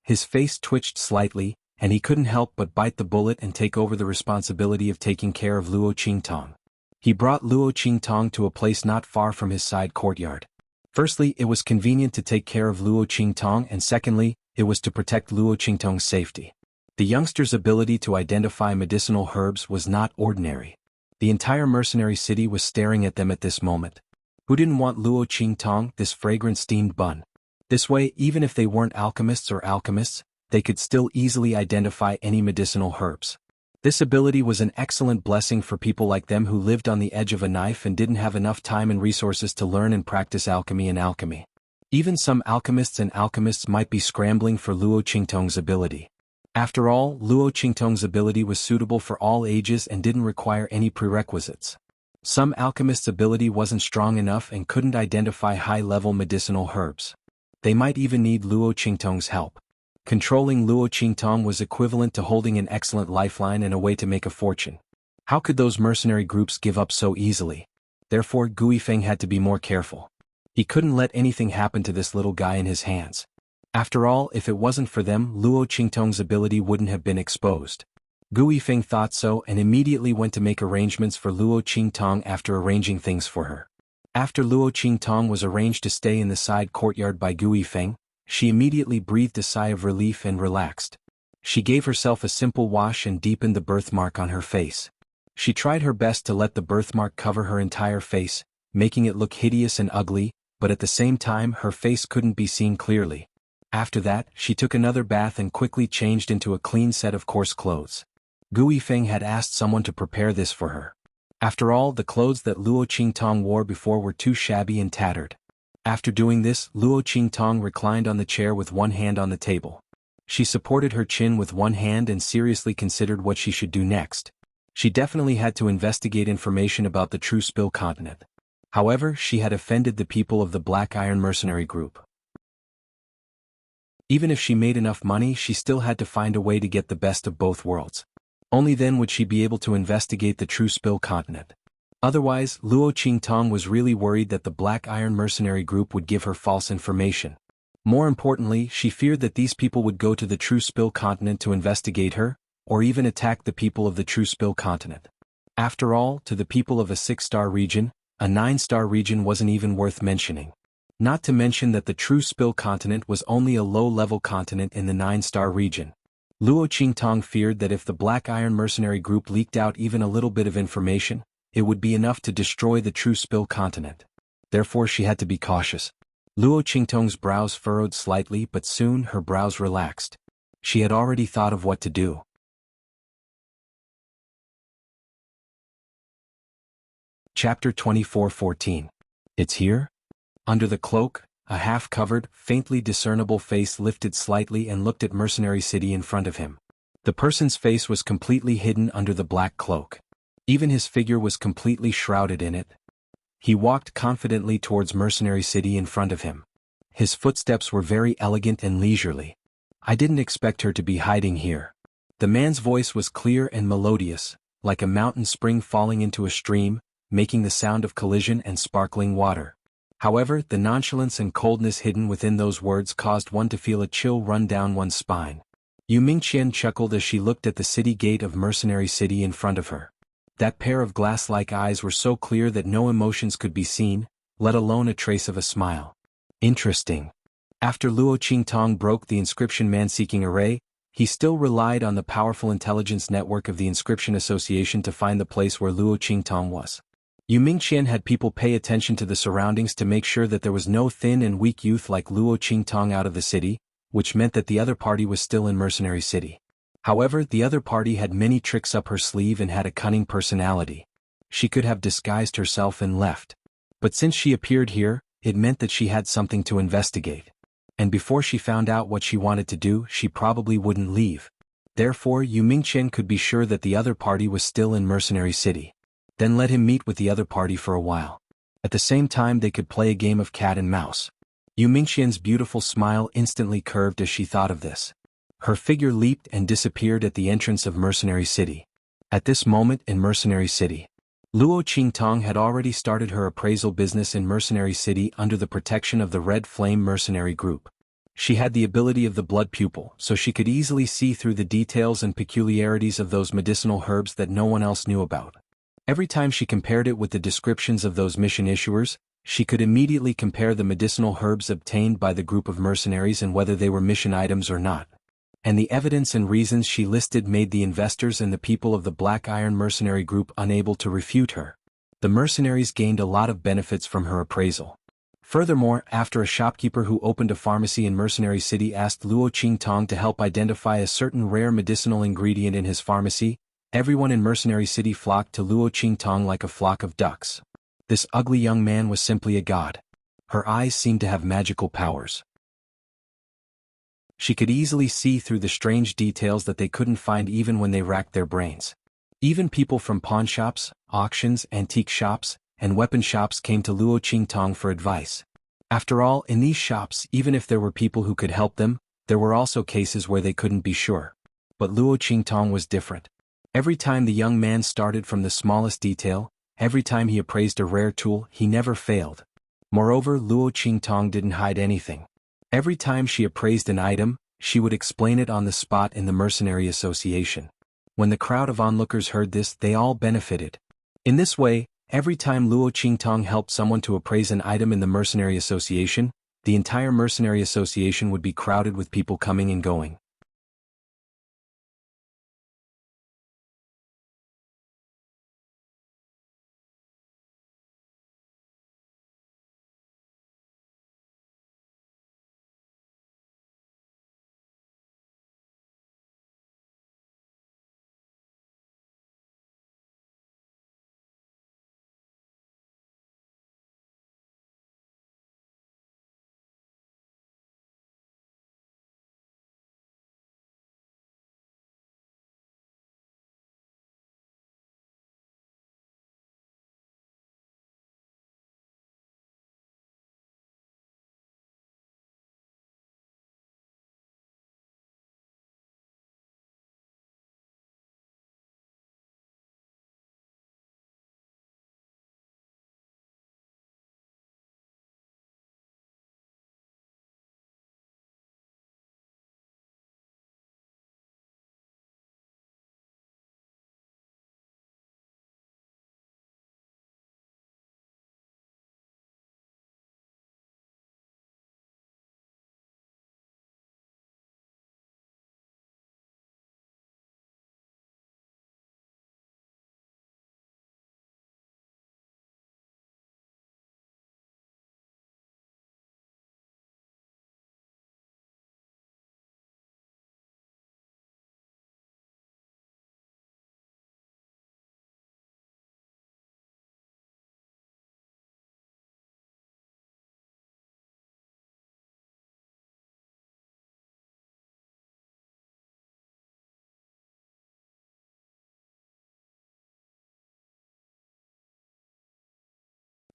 His face twitched slightly, and he couldn't help but bite the bullet and take over the responsibility of taking care of Luo Qingtong. He brought Luo Qingtong to a place not far from his side courtyard. Firstly, it was convenient to take care of Luo Qingtong, and secondly, it was to protect Luo Qingtong's safety. The youngster's ability to identify medicinal herbs was not ordinary. The entire mercenary city was staring at them at this moment. Who didn't want Luo Qingtong, this fragrant steamed bun? This way, even if they weren't alchemists, they could still easily identify any medicinal herbs. This ability was an excellent blessing for people like them who lived on the edge of a knife and didn't have enough time and resources to learn and practice alchemy. Even some alchemists might be scrambling for Luo Qingtong's ability. After all, Luo Qingtong's ability was suitable for all ages and didn't require any prerequisites. Some alchemists' ability wasn't strong enough and couldn't identify high-level medicinal herbs. They might even need Luo Qingtong's help. Controlling Luo Qingtong was equivalent to holding an excellent lifeline and a way to make a fortune. How could those mercenary groups give up so easily? Therefore, Gu Yifeng had to be more careful. He couldn't let anything happen to this little guy in his hands. After all, if it wasn't for them, Luo Qingtong's ability wouldn't have been exposed. Gu Yifeng thought so and immediately went to make arrangements for Luo Qingtong after arranging things for her. After Luo Qingtong was arranged to stay in the side courtyard by Gu Yifeng, she immediately breathed a sigh of relief and relaxed. She gave herself a simple wash and deepened the birthmark on her face. She tried her best to let the birthmark cover her entire face, making it look hideous and ugly, but at the same time her face couldn't be seen clearly. After that, she took another bath and quickly changed into a clean set of coarse clothes. Gu Yifeng had asked someone to prepare this for her. After all, the clothes that Luo Qingtong wore before were too shabby and tattered. After doing this, Luo Qingtong reclined on the chair with one hand on the table. She supported her chin with one hand and seriously considered what she should do next. She definitely had to investigate information about the true Spill continent. However, she had offended the people of the Black Iron Mercenary Group. Even if she made enough money, she still had to find a way to get the best of both worlds. Only then would she be able to investigate the true Spill continent. Otherwise, Luo Qingtong was really worried that the Black Iron Mercenary Group would give her false information. More importantly, she feared that these people would go to the true Spill continent to investigate her, or even attack the people of the true Spill continent. After all, to the people of a 6-star region, a 9-star region wasn't even worth mentioning. Not to mention that the true Spill continent was only a low-level continent in the 9-star region. Luo Qingtong feared that if the Black Iron Mercenary Group leaked out even a little bit of information, it would be enough to destroy the true Spill continent. Therefore she had to be cautious. Luo Qingtong's brows furrowed slightly, but soon her brows relaxed. She had already thought of what to do. Chapter 24:14. It's here? Under the cloak, a half-covered, faintly discernible face lifted slightly and looked at Mercenary City in front of him. The person's face was completely hidden under the black cloak. Even his figure was completely shrouded in it. He walked confidently towards Mercenary City in front of him. His footsteps were very elegant and leisurely. I didn't expect her to be hiding here. The man's voice was clear and melodious, like a mountain spring falling into a stream, making the sound of collision and sparkling water. However, the nonchalance and coldness hidden within those words caused one to feel a chill run down one's spine. Yu Mingqian chuckled as she looked at the city gate of Mercenary City in front of her. That pair of glass-like eyes were so clear that no emotions could be seen, let alone a trace of a smile. Interesting. After Luo Qingtong broke the inscription man-seeking array, he still relied on the powerful intelligence network of the Inscription Association to find the place where Luo Qingtong was. Yu Mingqian had people pay attention to the surroundings to make sure that there was no thin and weak youth like Luo Qingtong out of the city, which meant that the other party was still in Mercenary City. However, the other party had many tricks up her sleeve and had a cunning personality. She could have disguised herself and left. But since she appeared here, it meant that she had something to investigate. And before she found out what she wanted to do, she probably wouldn't leave. Therefore Yu Mingqian could be sure that the other party was still in Mercenary City. Then let him meet with the other party for a while. At the same time they could play a game of cat and mouse. Yu Mingqian's beautiful smile instantly curved as she thought of this. Her figure leaped and disappeared at the entrance of Mercenary City. At this moment in Mercenary City, Luo Qingtong had already started her appraisal business in Mercenary City under the protection of the Red Flame Mercenary Group. She had the ability of the blood pupil, so she could easily see through the details and peculiarities of those medicinal herbs that no one else knew about. Every time she compared it with the descriptions of those mission issuers, she could immediately compare the medicinal herbs obtained by the group of mercenaries and whether they were mission items or not. And the evidence and reasons she listed made the investors and the people of the Black Iron Mercenary Group unable to refute her. The mercenaries gained a lot of benefits from her appraisal. Furthermore, after a shopkeeper who opened a pharmacy in Mercenary City asked Luo Qingtong to help identify a certain rare medicinal ingredient in his pharmacy, everyone in Mercenary City flocked to Luo Qingtong like a flock of ducks. This ugly young man was simply a god. Her eyes seemed to have magical powers. She could easily see through the strange details that they couldn't find even when they racked their brains. Even people from pawn shops, auctions, antique shops, and weapon shops came to Luo Qingtong for advice. After all, in these shops, even if there were people who could help them, there were also cases where they couldn't be sure. But Luo Qingtong was different. Every time the young man started from the smallest detail, every time he appraised a rare tool, he never failed. Moreover, Luo Qingtong didn't hide anything. Every time she appraised an item, she would explain it on the spot in the Mercenary Association. When the crowd of onlookers heard this, they all benefited. In this way, every time Luo Qingtong helped someone to appraise an item in the Mercenary Association, the entire Mercenary Association would be crowded with people coming and going.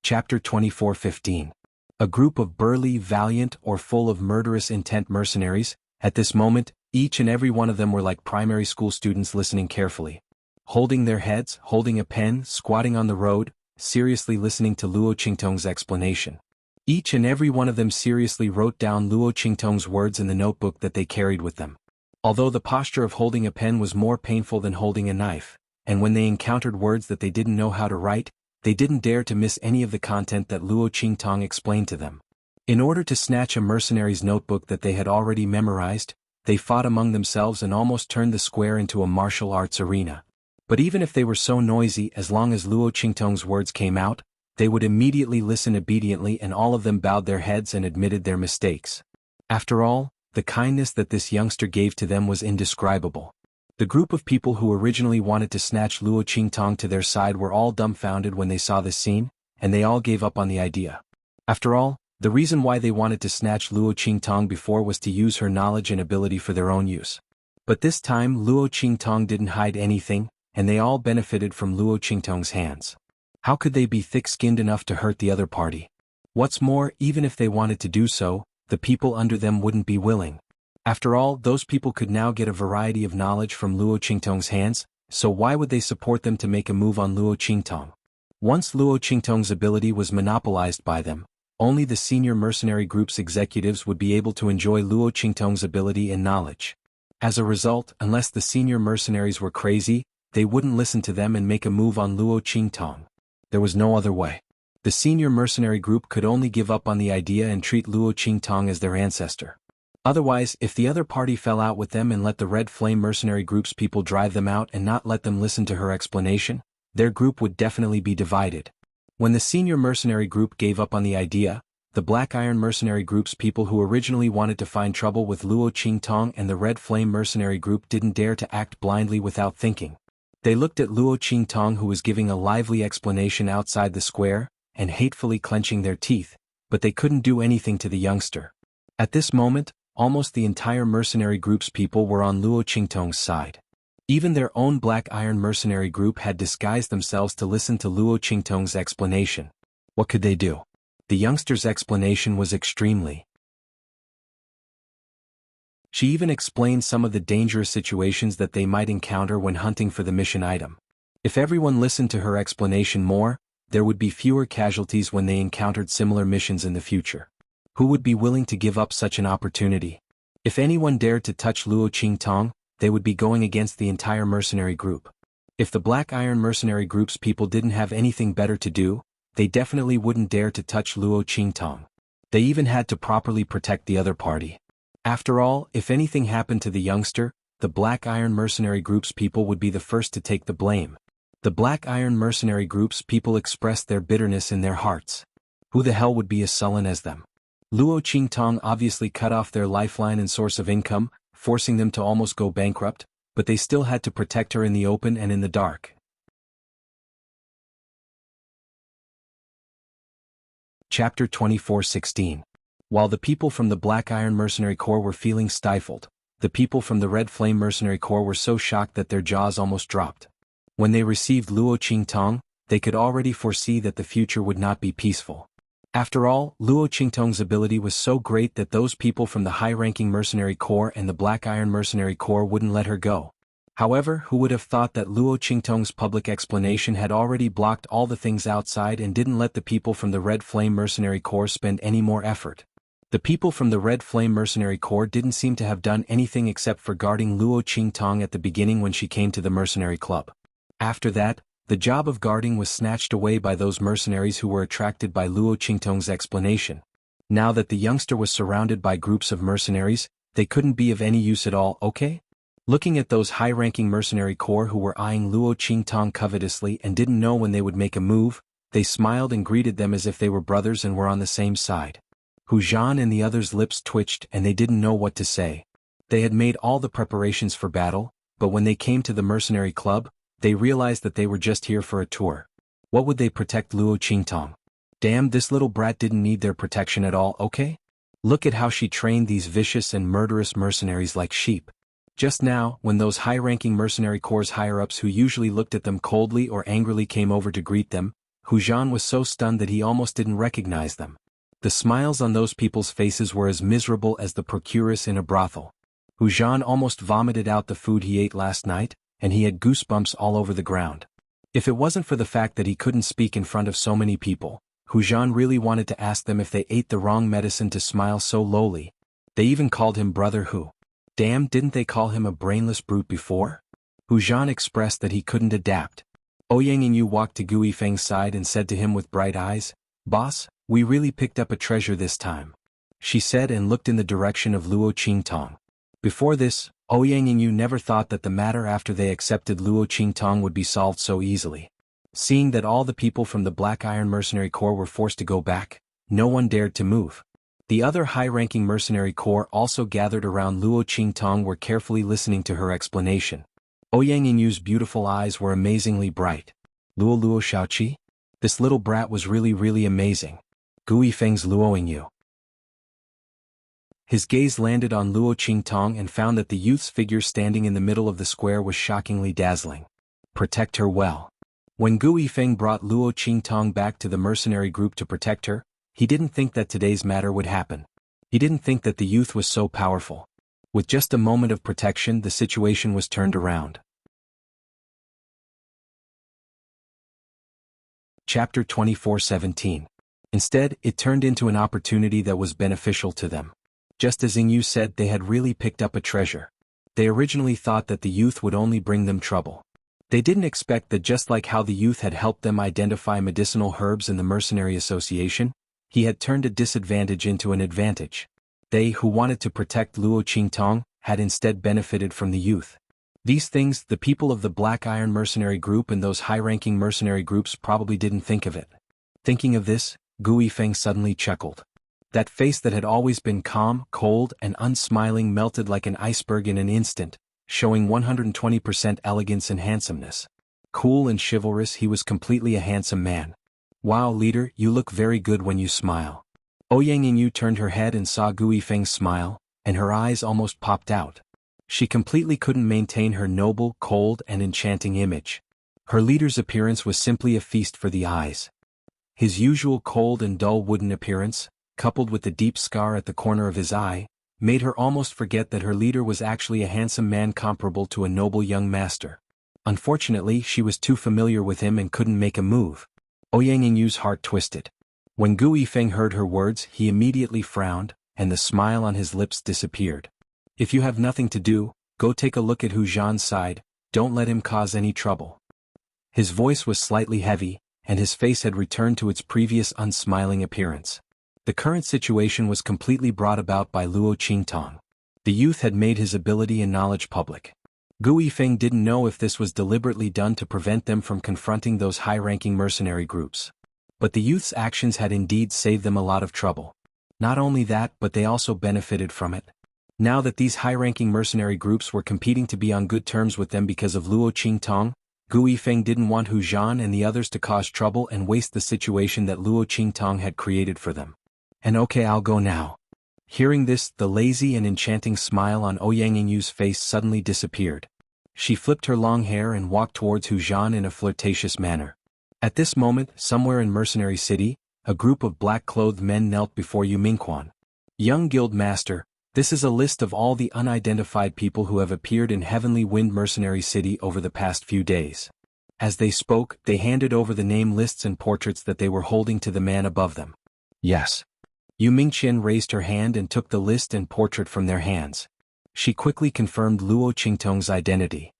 Chapter 24:15. A group of burly, valiant, or full of murderous intent mercenaries. At this moment, each and every one of them were like primary school students listening carefully. Holding their heads, holding a pen, squatting on the road, seriously listening to Luo Qingtong's explanation. Each and every one of them seriously wrote down Luo Qingtong's words in the notebook that they carried with them. Although the posture of holding a pen was more painful than holding a knife, and when they encountered words that they didn't know how to write, they didn't dare to miss any of the content that Luo Qingtong explained to them. In order to snatch a mercenary's notebook that they had already memorized, they fought among themselves and almost turned the square into a martial arts arena. But even if they were so noisy, as long as Luo Qingtong's words came out, they would immediately listen obediently, and all of them bowed their heads and admitted their mistakes. After all, the kindness that this youngster gave to them was indescribable. The group of people who originally wanted to snatch Luo Qingtong to their side were all dumbfounded when they saw this scene, and they all gave up on the idea. After all, the reason why they wanted to snatch Luo Qingtong before was to use her knowledge and ability for their own use. But this time Luo Qingtong didn't hide anything, and they all benefited from Luo Qingtong's hands. How could they be thick-skinned enough to hurt the other party? What's more, even if they wanted to do so, the people under them wouldn't be willing. After all, those people could now get a variety of knowledge from Luo Qingtong's hands, so why would they support them to make a move on Luo Qingtong? Once Luo Qingtong's ability was monopolized by them, only the senior mercenary group's executives would be able to enjoy Luo Qingtong's ability and knowledge. As a result, unless the senior mercenaries were crazy, they wouldn't listen to them and make a move on Luo Qingtong. There was no other way. The senior mercenary group could only give up on the idea and treat Luo Qingtong as their ancestor. Otherwise, if the other party fell out with them and let the Red Flame mercenary group's people drive them out and not let them listen to her explanation, their group would definitely be divided. When the senior mercenary group gave up on the idea, the Black Iron mercenary group's people who originally wanted to find trouble with Luo Qingtong and the Red Flame mercenary group didn't dare to act blindly without thinking. They looked at Luo Qingtong, who was giving a lively explanation outside the square, and hatefully clenching their teeth, but they couldn't do anything to the youngster. At this moment, almost the entire mercenary group's people were on Luo Qingtong's side. Even their own Black Iron mercenary group had disguised themselves to listen to Luo Qingtong's explanation. What could they do? The youngster's explanation was extremely. She even explained some of the dangerous situations that they might encounter when hunting for the mission item. If everyone listened to her explanation more, there would be fewer casualties when they encountered similar missions in the future. Who would be willing to give up such an opportunity? If anyone dared to touch Luo Qingtong, they would be going against the entire mercenary group. If the Black Iron mercenary group's people didn't have anything better to do, they definitely wouldn't dare to touch Luo Qingtong. They even had to properly protect the other party. After all, if anything happened to the youngster, the Black Iron mercenary group's people would be the first to take the blame. The Black Iron mercenary group's people expressed their bitterness in their hearts. Who the hell would be as sullen as them? Luo Qingtong obviously cut off their lifeline and source of income, forcing them to almost go bankrupt, but they still had to protect her in the open and in the dark. Chapter 24:16. While the people from the Black Iron Mercenary Corps were feeling stifled, the people from the Red Flame Mercenary Corps were so shocked that their jaws almost dropped. When they received Luo Qingtong, they could already foresee that the future would not be peaceful. After all, Luo Qingtong's ability was so great that those people from the high-ranking Mercenary Corps and the Black Iron Mercenary Corps wouldn't let her go. However, who would have thought that Luo Qingtong's public explanation had already blocked all the things outside and didn't let the people from the Red Flame Mercenary Corps spend any more effort? The people from the Red Flame Mercenary Corps didn't seem to have done anything except for guarding Luo Qingtong at the beginning when she came to the Mercenary Club. After that, the job of guarding was snatched away by those mercenaries who were attracted by Luo Qingtong's explanation. Now that the youngster was surrounded by groups of mercenaries, they couldn't be of any use at all, okay? Looking at those high-ranking mercenary corps who were eyeing Luo Qingtong covetously and didn't know when they would make a move, they smiled and greeted them as if they were brothers and were on the same side. Hujan and the others' lips twitched and they didn't know what to say. They had made all the preparations for battle, but when they came to the mercenary club, they realized that they were just here for a tour. What would they protect Luo Qingtong? Damn, this little brat didn't need their protection at all, okay? Look at how she trained these vicious and murderous mercenaries like sheep. Just now, when those high-ranking mercenary corps higher-ups who usually looked at them coldly or angrily came over to greet them, Hujan was so stunned that he almost didn't recognize them. The smiles on those people's faces were as miserable as the procuress in a brothel. Hujan almost vomited out the food he ate last night, and he had goosebumps all over the ground. If it wasn't for the fact that he couldn't speak in front of so many people, Hujan really wanted to ask them if they ate the wrong medicine to smile so lowly. They even called him Brother Hu. Damn, didn't they call him a brainless brute before? Hujan expressed that he couldn't adapt. Ouyang and Yu walked to Gui Feng's side and said to him with bright eyes, "Boss, we really picked up a treasure this time," she said and looked in the direction of Luo Qingtong. Before this, Ouyang and Yu never thought that the matter after they accepted Luo Qingtong would be solved so easily. Seeing that all the people from the Black Iron Mercenary Corps were forced to go back, no one dared to move. The other high-ranking mercenary corps also gathered around Luo Qingtong were carefully listening to her explanation. Ouyang and Yu's beautiful eyes were amazingly bright. Luo Shaoqi? This little brat was really amazing. Gui Feng's Luo and Yu. His gaze landed on Luo Qingtong and found that the youth's figure standing in the middle of the square was shockingly dazzling. Protect her well. When Gu Yifeng brought Luo Qingtong back to the mercenary group to protect her, he didn't think that today's matter would happen. He didn't think that the youth was so powerful. With just a moment of protection, the situation was turned around. Chapter 24:17. Instead, it turned into an opportunity that was beneficial to them. Just as Yu said, they had really picked up a treasure. They originally thought that the youth would only bring them trouble. They didn't expect that just like how the youth had helped them identify medicinal herbs in the mercenary association, he had turned a disadvantage into an advantage. They, who wanted to protect Luo Qingtong, had instead benefited from the youth. These things, the people of the Black Iron mercenary group and those high-ranking mercenary groups probably didn't think of it. Thinking of this, Gu Yifeng suddenly chuckled. That face that had always been calm, cold, and unsmiling melted like an iceberg in an instant, showing 120% elegance and handsomeness. Cool and chivalrous, he was completely a handsome man. Wow, leader, you look very good when you smile. Ouyang Yingyu turned her head and saw Gu Yifeng's smile, and her eyes almost popped out. She completely couldn't maintain her noble, cold, and enchanting image. Her leader's appearance was simply a feast for the eyes. His usual cold and dull wooden appearance, coupled with the deep scar at the corner of his eye, made her almost forget that her leader was actually a handsome man comparable to a noble young master. Unfortunately, she was too familiar with him and couldn't make a move. Ouyang Yingyu's heart twisted. When Gu Yifeng heard her words, he immediately frowned, and the smile on his lips disappeared. If you have nothing to do, go take a look at Hu Zhan's side, don't let him cause any trouble. His voice was slightly heavy, and his face had returned to its previous unsmiling appearance. The current situation was completely brought about by Luo Qingtong. The youth had made his ability and knowledge public. Gu Yifeng didn't know if this was deliberately done to prevent them from confronting those high-ranking mercenary groups. But the youth's actions had indeed saved them a lot of trouble. Not only that, but they also benefited from it. Now that these high-ranking mercenary groups were competing to be on good terms with them because of Luo Qingtong, Gu Yifeng didn't want Hu Zhan and the others to cause trouble and waste the situation that Luo Qingtong had created for them. And okay, I'll go now. Hearing this, the lazy and enchanting smile on Ouyang Yingyu's face suddenly disappeared. She flipped her long hair and walked towards Hu Zhan in a flirtatious manner. At this moment, somewhere in Mercenary City, a group of black-clothed men knelt before Yu Mingquan. Young Guild Master, this is a list of all the unidentified people who have appeared in Heavenly Wind Mercenary City over the past few days. As they spoke, they handed over the name lists and portraits that they were holding to the man above them. Yes. Yu Mingqian raised her hand and took the list and portrait from their hands. She quickly confirmed Luo Qingtong's identity.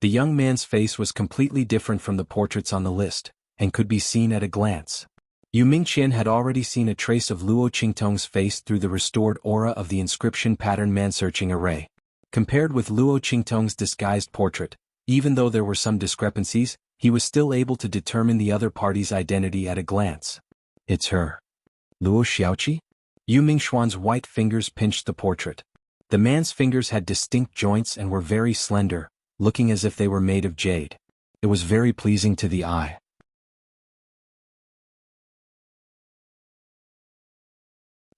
The young man's face was completely different from the portraits on the list, and could be seen at a glance. Yu Mingqian had already seen a trace of Luo Qingtong's face through the restored aura of the inscription pattern man-searching array. Compared with Luo Qingtong's disguised portrait, even though there were some discrepancies, he was still able to determine the other party's identity at a glance. It's her. Luo Xiaoqi? Yu Mingxuan's white fingers pinched the portrait. The man's fingers had distinct joints and were very slender, looking as if they were made of jade. It was very pleasing to the eye.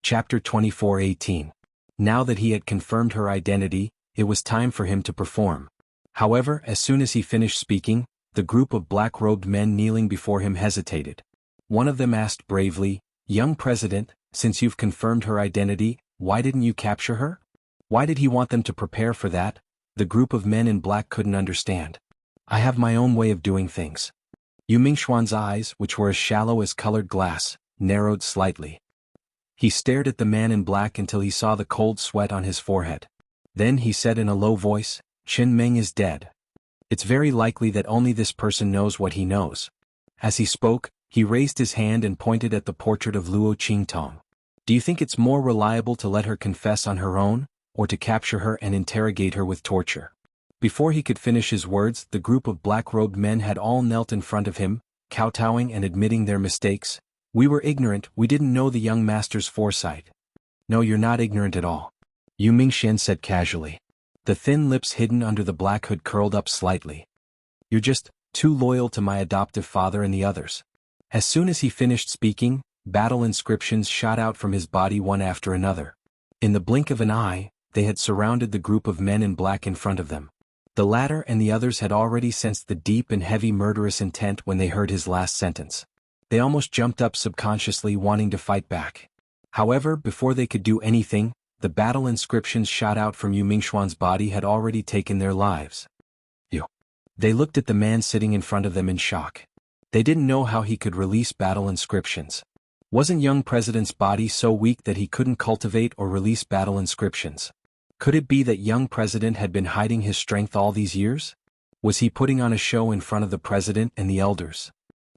Chapter 24:18. Now that he had confirmed her identity, it was time for him to perform. However, as soon as he finished speaking, the group of black-robed men kneeling before him hesitated. One of them asked bravely, "Young President, since you've confirmed her identity, why didn't you capture her?" Why did he want them to prepare for that? The group of men in black couldn't understand. I have my own way of doing things. Yu Mingxuan's eyes, which were as shallow as colored glass, narrowed slightly. He stared at the man in black until he saw the cold sweat on his forehead. Then he said in a low voice, "Chen Meng is dead. It's very likely that only this person knows what he knows." As he spoke, he raised his hand and pointed at the portrait of Luo Qingtong. "Do you think it's more reliable to let her confess on her own, or to capture her and interrogate her with torture?" Before he could finish his words, the group of black-robed men had all knelt in front of him, kowtowing and admitting their mistakes. "We were ignorant, we didn't know the young master's foresight." "No, you're not ignorant at all," Yu Mingxian said casually. The thin lips hidden under the black hood curled up slightly. "You're just too loyal to my adoptive father and the others." As soon as he finished speaking, Battle inscriptions shot out from his body one after another. In the blink of an eye, they had surrounded the group of men in black in front of them. The latter and the others had already sensed the deep and heavy murderous intent when they heard his last sentence. They almost jumped up subconsciously wanting to fight back. However, before they could do anything, the battle inscriptions shot out from Yu Mingxuan's body had already taken their lives. They looked at the man sitting in front of them in shock. They didn't know how he could release battle inscriptions. Wasn't young President's body so weak that he couldn't cultivate or release battle inscriptions? Could it be that young President had been hiding his strength all these years? Was he putting on a show in front of the President and the elders?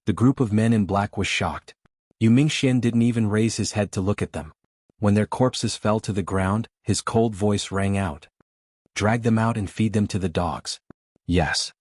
The group of men in black was shocked. Yu Mingxian didn't even raise his head to look at them. When their corpses fell to the ground, his cold voice rang out. Drag them out and feed them to the dogs. Yes.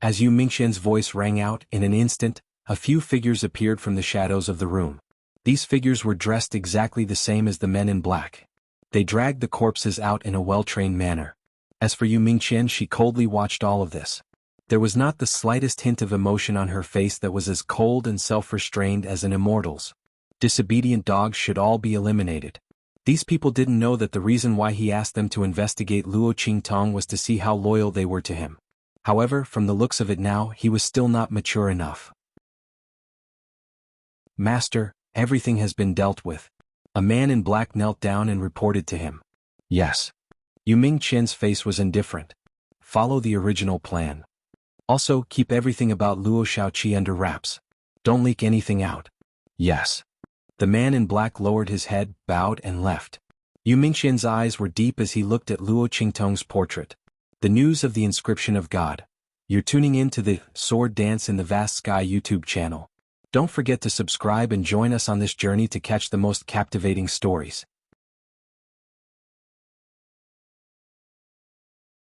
As Yu Mingxian's voice rang out, in an instant, a few figures appeared from the shadows of the room. These figures were dressed exactly the same as the men in black. They dragged the corpses out in a well-trained manner. As for Yu Mingxian, she coldly watched all of this. There was not the slightest hint of emotion on her face that was as cold and self-restrained as an immortal's. Disobedient dogs should all be eliminated. These people didn't know that the reason why he asked them to investigate Luo Qingtong was to see how loyal they were to him. However, from the looks of it now, he was still not mature enough. Master, everything has been dealt with. A man in black knelt down and reported to him. Yes. Yu Mingxian's face was indifferent. Follow the original plan. Also, keep everything about Luo Shaoqi under wraps. Don't leak anything out. Yes. The man in black lowered his head, bowed and left. Yu Mingxian's eyes were deep as he looked at Luo Qingtong's portrait. The news of the inscription of God. You're tuning in to the Sword Dance in the Vast Sky YouTube channel. Don't forget to subscribe and join us on this journey to catch the most captivating stories.